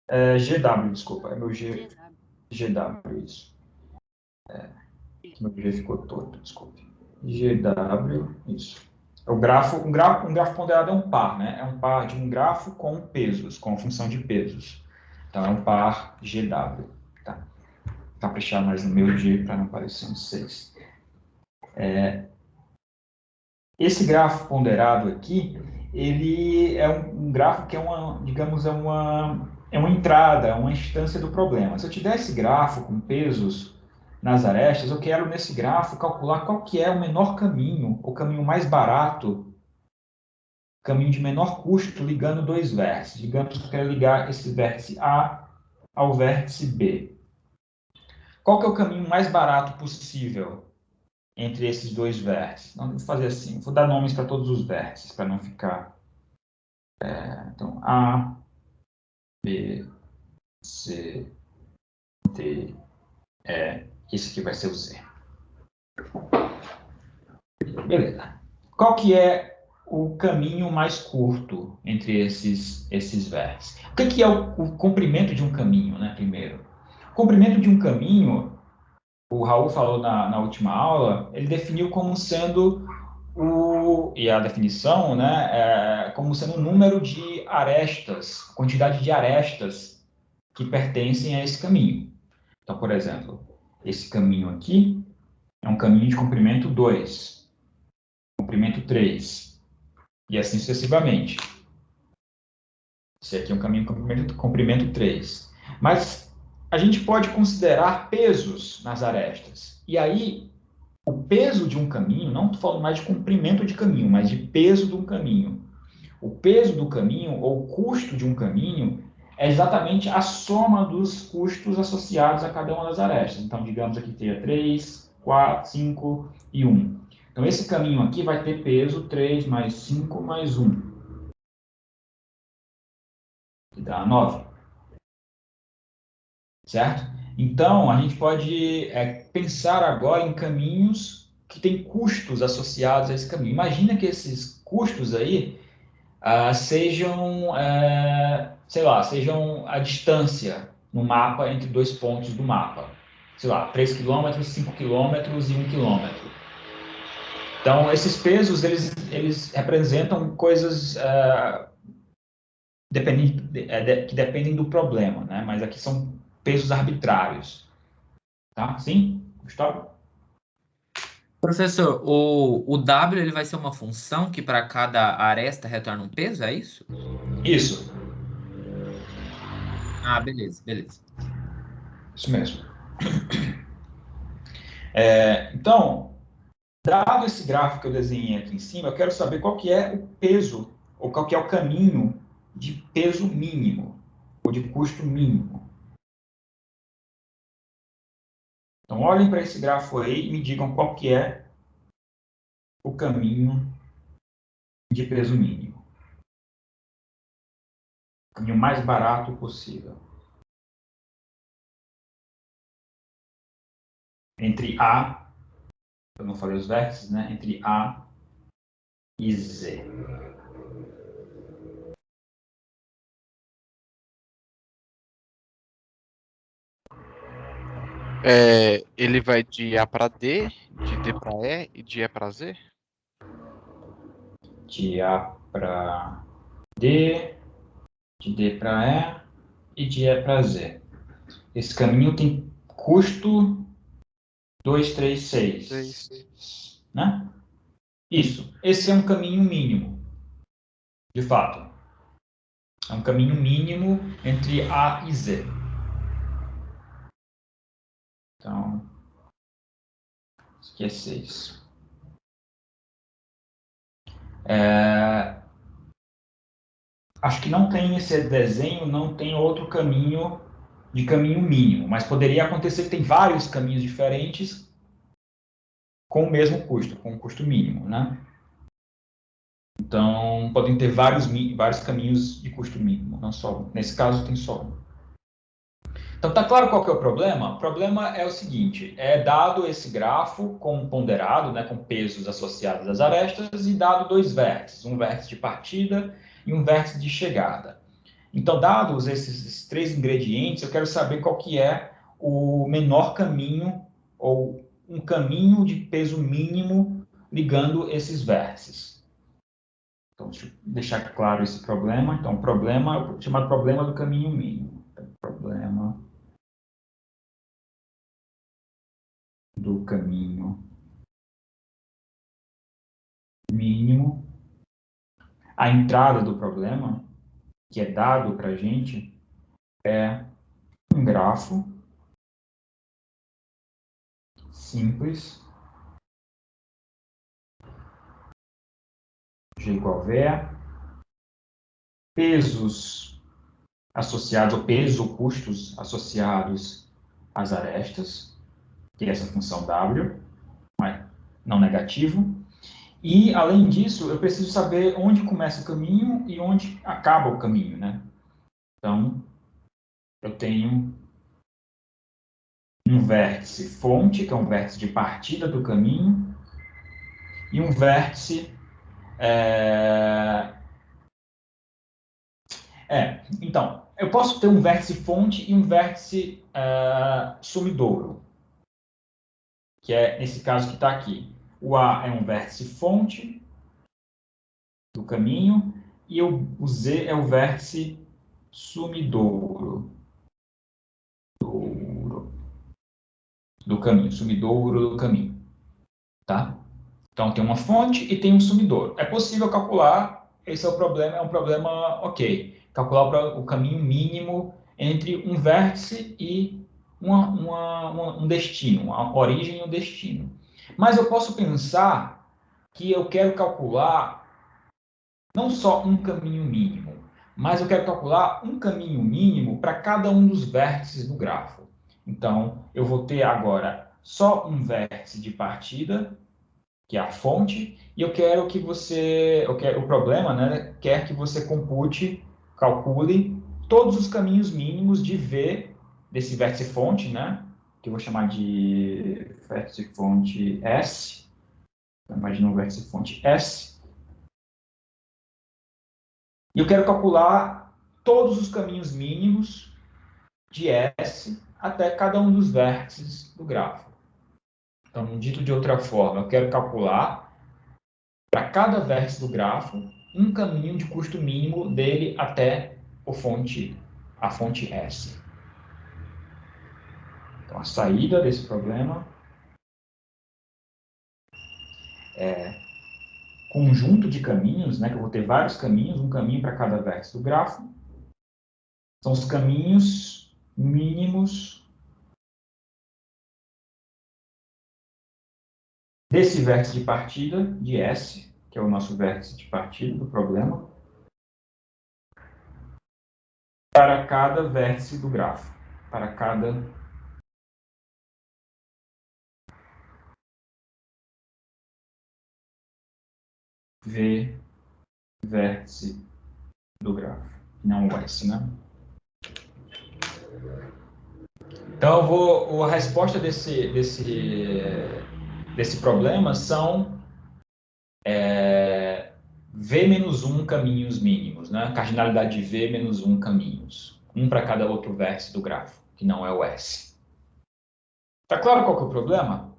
GW, desculpa. É meu G. GW, isso. Meu G ficou torto, desculpe. GW, isso. O grafo, um grafo ponderado é um par, né? É um par de um grafo com pesos, com função de pesos. Então, é um par GW. Tá? Caprichar mais no meu G para não parecer um 6. Esse grafo ponderado aqui, ele é um grafo que é digamos, é uma entrada, uma instância do problema. Se eu te der esse grafo com pesos nas arestas, eu quero nesse grafo calcular qual que é o menor caminho, o caminho mais barato, caminho de menor custo ligando dois vértices. Digamos que eu quero ligar esse vértice A ao vértice B. Qual que é o caminho mais barato possível entre esses dois vértices? Então, vou fazer assim, vou dar nomes para todos os vértices, para não ficar... então, A, B, C, D, E. Esse aqui vai ser o Z. Beleza. Qual que é o caminho mais curto entre esses vértices? O que é o comprimento de um caminho, né, primeiro? O comprimento de um caminho, o Raul falou na última aula, ele definiu como sendo e a definição, né, como sendo o número de arestas, quantidade de arestas que pertencem a esse caminho. Então, por exemplo, esse caminho aqui é um caminho de comprimento 2, comprimento 3, e assim sucessivamente. Esse aqui é um caminho de comprimento 3. Mas a gente pode considerar pesos nas arestas. E aí, o peso de um caminho, não estou falando mais de comprimento de caminho, mas de peso de um caminho. O peso do caminho, ou o custo de um caminho, é exatamente a soma dos custos associados a cada uma das arestas. Então, digamos aqui que tenha 3, 4, 5 e 1. Então, esse caminho aqui vai ter peso 3 mais 5 mais 1. Que dá 9. Certo? Então, a gente pode pensar agora em caminhos que têm custos associados a esse caminho. Imagina que esses custos aí sejam, sei lá, sejam a distância no mapa entre dois pontos do mapa. Sei lá, 3 km, 5 km e 1 km. Então, esses pesos, eles representam coisas que dependem do problema, né? Mas aqui são pesos arbitrários. Tá? Sim? Gustavo? Professor, o W ele vai ser uma função que para cada aresta retorna um peso, é isso? Isso. Ah, beleza, beleza. Isso mesmo. Então, dado esse gráfico que eu desenhei aqui em cima, eu quero saber qual que é o peso, ou qual que é o caminho de peso mínimo, ou de custo mínimo. Então, olhem para esse gráfico aí e me digam qual que é o caminho de peso mínimo. O caminho mais barato possível. Entre A, eu não falei os vértices, né? Entre A e Z. Ele vai de A para D, de D para E e de E para Z? De A para D, de D para E e de E para Z. Esse caminho tem custo 2, 3, 6. Né? Isso. Esse é um caminho mínimo. De fato. É um caminho mínimo entre A e Z. Então, isso aqui é 6. Acho que não tem esse desenho, não tem outro caminho de caminho mínimo, mas poderia acontecer que tem vários caminhos diferentes com o mesmo custo, com o custo mínimo, né? Então, podem ter vários caminhos de custo mínimo, não só. Nesse caso, tem só um. Então, tá claro qual que é o problema? O problema é o seguinte, dado esse grafo com ponderado, né, com pesos associados às arestas, e dado dois vértices, um vértice de partida e um vértice de chegada. Então, dados esses três ingredientes, eu quero saber qual que é o menor caminho, ou um caminho de peso mínimo ligando esses vértices. Então, deixa eu deixar claro esse problema. Então, o problema, chamado problema do caminho mínimo. Então, problema do caminho mínimo. A entrada do problema, que é dado para a gente, é um grafo simples, G igual a V, pesos associados, ou pesos ou custos associados às arestas, que é essa função W, não negativo. E, além disso, eu preciso saber onde começa o caminho e onde acaba o caminho, né? Então, eu tenho um vértice fonte, que é um vértice de partida do caminho, e um vértice... Então, eu posso ter um vértice fonte e um vértice sumidouro, que é esse caso que está aqui. O A é um vértice fonte do caminho e o Z é o vértice sumidouro. do caminho, sumidouro do caminho, tá? Então, tem uma fonte e tem um sumidouro. É possível calcular, esse é o problema, é um problema ok. Calcular o caminho mínimo entre um vértice e um destino, a origem e o destino. Mas eu posso pensar que eu quero calcular não só um caminho mínimo, mas eu quero calcular um caminho mínimo para cada um dos vértices do grafo. Então, eu vou ter agora só um vértice de partida, que é a fonte, e eu quero que você, o problema, né, quer que você calcule todos os caminhos mínimos de V desse vértice fonte, né, que eu vou chamar de vértice fonte S. Imagina um vértice fonte S. E eu quero calcular todos os caminhos mínimos de S até cada um dos vértices do grafo. Então, dito de outra forma, eu quero calcular para cada vértice do grafo um caminho de custo mínimo dele até a fonte S. Então, a saída desse problema é conjunto de caminhos, né, que eu vou ter vários caminhos, um caminho para cada vértice do grafo. São os caminhos mínimos desse vértice de partida, de S, que é o nosso vértice de partida do problema, para cada vértice do grafo, para cada V vértice do grafo, não o S, né? Então, a resposta desse problema são V-1 caminhos mínimos, né? Cardinalidade de V menos 1 caminhos. Um para cada outro vértice do grafo, que não é o S. Tá claro qual que é o problema?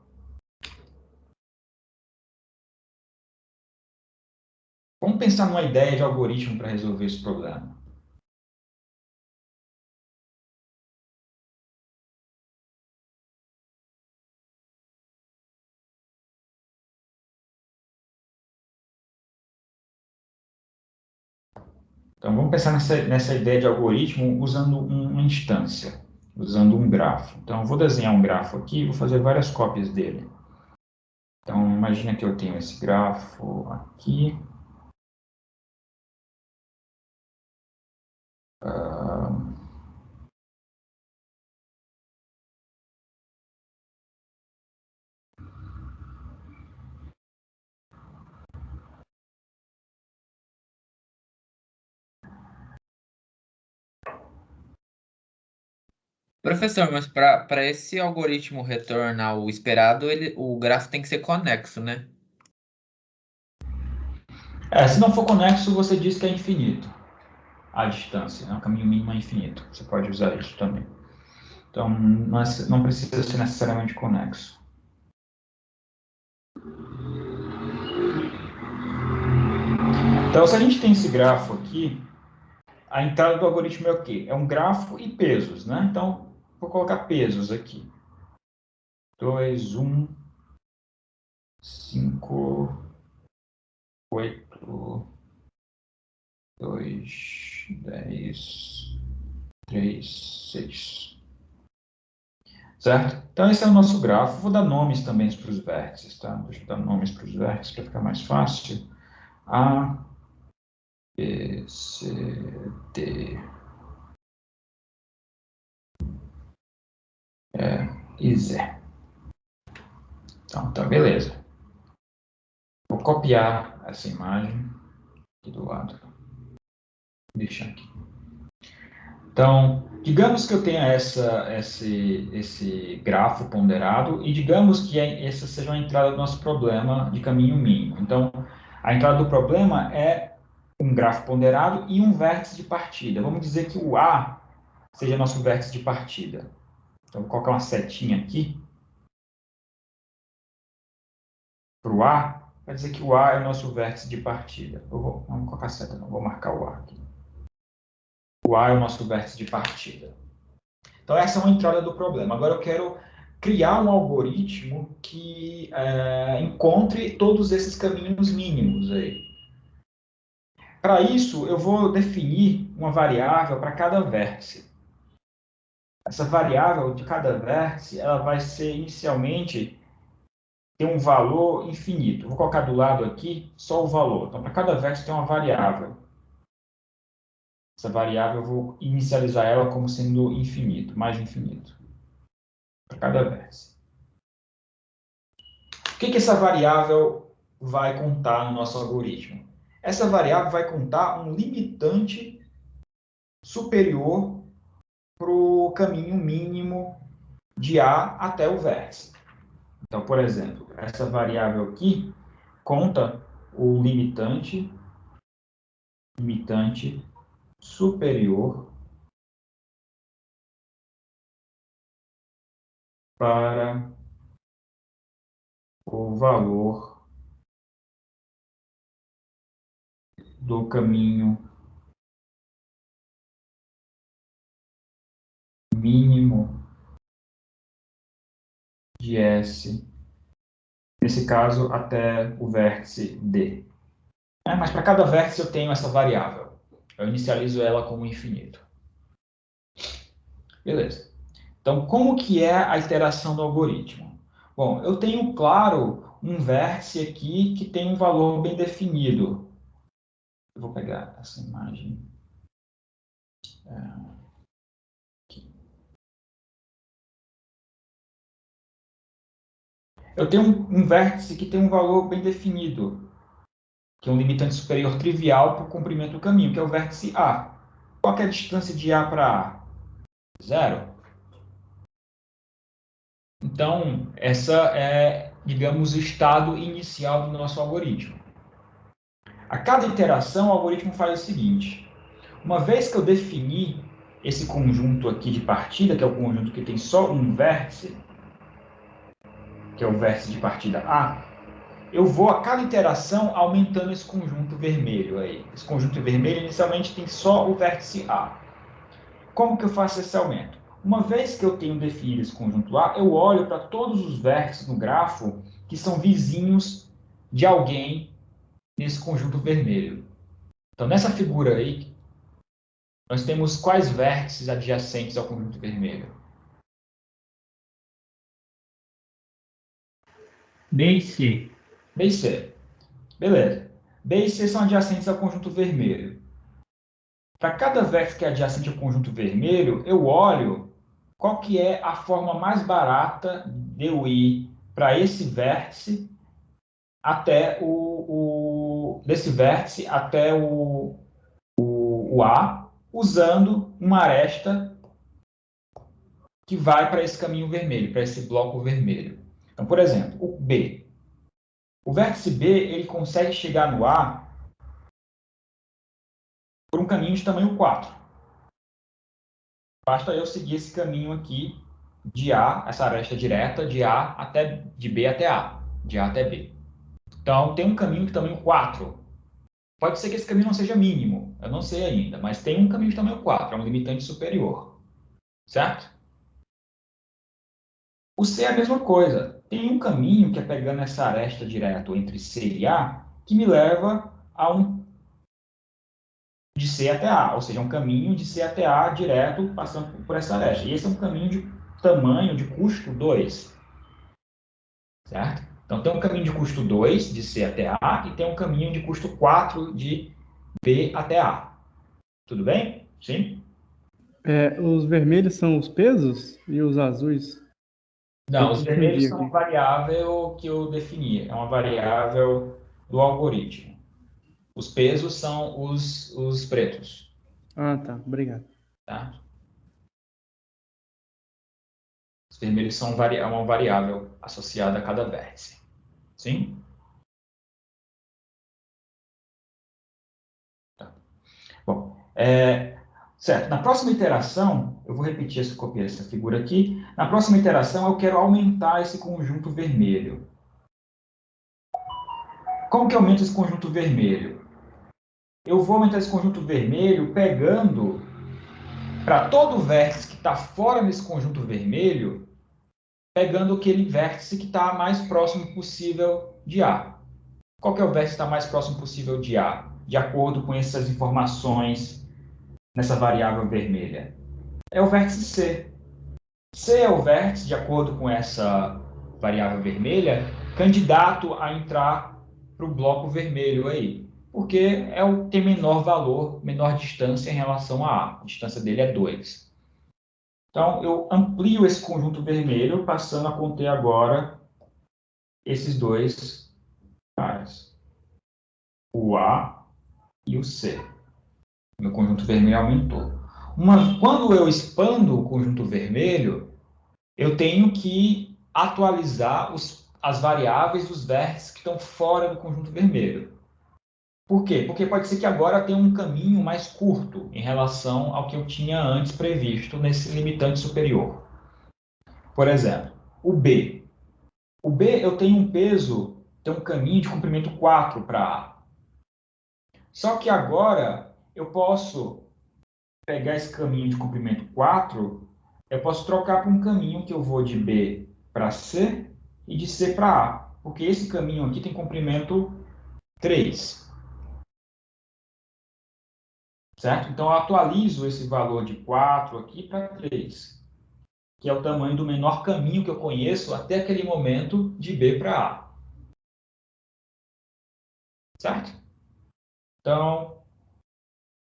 Vamos pensar numa ideia de algoritmo para resolver esse problema. Então, vamos pensar nessa ideia de algoritmo usando uma instância, usando um grafo. Então, eu vou desenhar um grafo aqui e vou fazer várias cópias dele. Então, imagina que eu tenho esse grafo aqui. Professor, mas para esse algoritmo retornar o esperado, o gráfico tem que ser conexo, né? Se não for conexo, você diz que é infinito a distância, né? O caminho mínimo é infinito. Você pode usar isso também. Então, não precisa ser necessariamente conexo. Então, se a gente tem esse grafo aqui, a entrada do algoritmo é o quê? É um grafo e pesos, né? Então, vou colocar pesos aqui. 2, 1, 5, 8, 2, 10, 3, 6. Certo? Então, esse é o nosso grafo. Vou dar nomes também para os vértices, tá? Deixa eu dar nomes para os vértices para ficar mais fácil. A, B, C, D, E, Z. Então, tá, beleza. Vou copiar essa imagem aqui do lado. Vou deixar aqui. Então, digamos que eu tenha esse grafo ponderado e digamos que essa seja a entrada do nosso problema de caminho mínimo. Então, a entrada do problema é um grafo ponderado e um vértice de partida. Vamos dizer que o A seja nosso vértice de partida. Então, vou colocar uma setinha aqui para o A, vai dizer que o A é o nosso vértice de partida. Não vou colocar seta, não, vou marcar o A aqui. O A é o nosso vértice de partida. Então, essa é uma entrada do problema. Agora, eu quero criar um algoritmo que encontre todos esses caminhos mínimos aí. Para isso, eu vou definir uma variável para cada vértice. Essa variável de cada vértice, ela vai ser inicialmente ter um valor infinito. Eu vou colocar do lado aqui só o valor. Então, para cada vértice tem uma variável. Essa variável eu vou inicializar ela como sendo infinito, mais infinito. Para cada vértice. O que essa variável vai contar no nosso algoritmo? Essa variável vai contar um limitante superior para o caminho mínimo de A até o vértice. Então, por exemplo, essa variável aqui conta o limitante superior para o valor do caminho mínimo de S, nesse caso até o vértice D. Mas para cada vértice eu tenho essa variável. Eu inicializo ela como infinito. Beleza. Então, como que é a iteração do algoritmo? Bom, eu tenho, claro, um vértice aqui que tem um valor bem definido. Eu vou pegar essa imagem. Aqui. Eu tenho um vértice que tem um valor bem definido, que é um limitante superior trivial para o comprimento do caminho, que é o vértice A. Qual que é a distância de A para A? 0. Então, essa é, digamos, o estado inicial do nosso algoritmo. A cada iteração, o algoritmo faz o seguinte. Uma vez que eu defini esse conjunto aqui de partida, que é o conjunto que tem só um vértice, que é o vértice de partida A, eu vou a cada iteração aumentando esse conjunto vermelho aí. Esse conjunto vermelho inicialmente tem só o vértice A. Como que eu faço esse aumento? Uma vez que eu tenho definido esse conjunto A, eu olho para todos os vértices no grafo que são vizinhos de alguém nesse conjunto vermelho. Então, nessa figura aí, nós temos quais vértices adjacentes ao conjunto vermelho? B e C. B e C. Beleza. B e C são adjacentes ao conjunto vermelho. Para cada vértice que é adjacente ao conjunto vermelho, eu olho qual que é a forma mais barata de eu ir para esse vértice até desse vértice até o A, usando uma aresta que vai para esse caminho vermelho, para esse bloco vermelho. Então, por exemplo, o B. O vértice B, ele consegue chegar no A por um caminho de tamanho 4. Basta eu seguir esse caminho aqui de A, essa aresta direta, de B até A, de A até B. Então, tem um caminho de tamanho 4. Pode ser que esse caminho não seja mínimo, eu não sei ainda, mas tem um caminho de tamanho 4, é um limitante superior. Certo? O C é a mesma coisa. Tem um caminho que é pegando essa aresta direto entre C e A, que me leva a de C até A, ou seja, um caminho de C até A direto passando por essa aresta. E esse é um caminho de tamanho, de custo 2. Certo? Então, tem um caminho de custo 2 de C até A e tem um caminho de custo 4 de B até A. Tudo bem? Sim? Os vermelhos são os pesos e os azuis? Não, os vermelhos são uma variável que eu defini. É uma variável do algoritmo. Os pesos são os pretos. Ah, tá. Obrigado. Tá? Os vermelhos são uma variável associada a cada vértice. Sim? Tá. Bom, certo. Na próxima iteração, eu vou repetir copiar essa figura aqui. Na próxima iteração, eu quero aumentar esse conjunto vermelho. Como que eu aumento esse conjunto vermelho? Eu vou aumentar esse conjunto vermelho pegando, para todo vértice que está fora desse conjunto vermelho, pegando aquele vértice que está mais próximo possível de A. Qual que é o vértice que está mais próximo possível de A, de acordo com essas informações nessa variável vermelha? É o vértice C. C é o vértice, de acordo com essa variável vermelha, candidato a entrar para o bloco vermelho aí, porque é o que tem menor valor, menor distância em relação a A. A distância dele é 2. Então, eu amplio esse conjunto vermelho, passando a conter agora esses dois caras, o A e o C. Meu conjunto vermelho aumentou. Quando eu expando o conjunto vermelho, eu tenho que atualizar as variáveis dos vértices que estão fora do conjunto vermelho. Por quê? Porque pode ser que agora tenha um caminho mais curto em relação ao que eu tinha antes previsto nesse limitante superior. Por exemplo, o B. O B eu tenho um peso, tem um caminho de comprimento 4 para A. Só que agora eu posso pegar esse caminho de comprimento 4, eu posso trocar para um caminho que eu vou de B para C e de C para A. Porque esse caminho aqui tem comprimento 3. Certo? Então, eu atualizo esse valor de 4 aqui para 3, que é o tamanho do menor caminho que eu conheço até aquele momento de B para A. Certo? Então,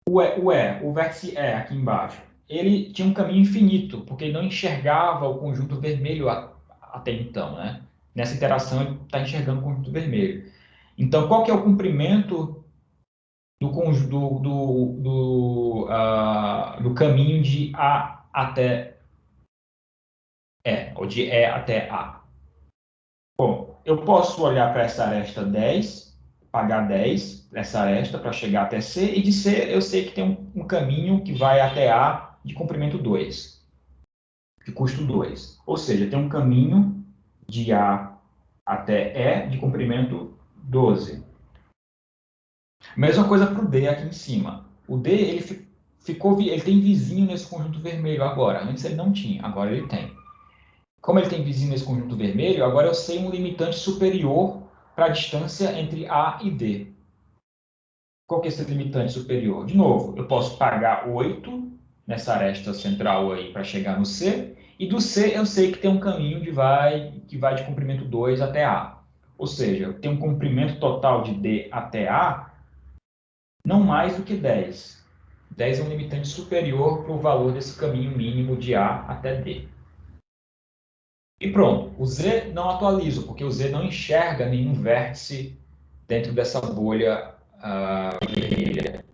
o vértice E aqui embaixo, ele tinha um caminho infinito, porque ele não enxergava o conjunto vermelho até então, né? Nessa interação, ele está enxergando o conjunto vermelho. Então, qual que é o comprimento do caminho de A até E, ou de E até A? Bom, eu posso olhar para essa aresta 10, pagar 10 nessa aresta para chegar até C, e de C eu sei que tem um caminho que vai até A de comprimento 2, de custo 2. Ou seja, tem um caminho de A até E de comprimento 12. Mesma coisa para o D aqui em cima. O D ele tem vizinho nesse conjunto vermelho agora. Antes ele não tinha, agora ele tem. Como ele tem vizinho nesse conjunto vermelho, agora eu sei um limitante superior para a distância entre A e D. Qual que é esse limitante superior? De novo, eu posso pagar 8 nessa aresta central aí para chegar no C, e do C eu sei que tem um caminho que vai de comprimento 2 até A. Ou seja, eu tenho um comprimento total de D até A não mais do que 10. 10 é um limitante superior para o valor desse caminho mínimo de A até D. E pronto, o Z não atualizo, porque o Z não enxerga nenhum vértice dentro dessa bolha vermelha.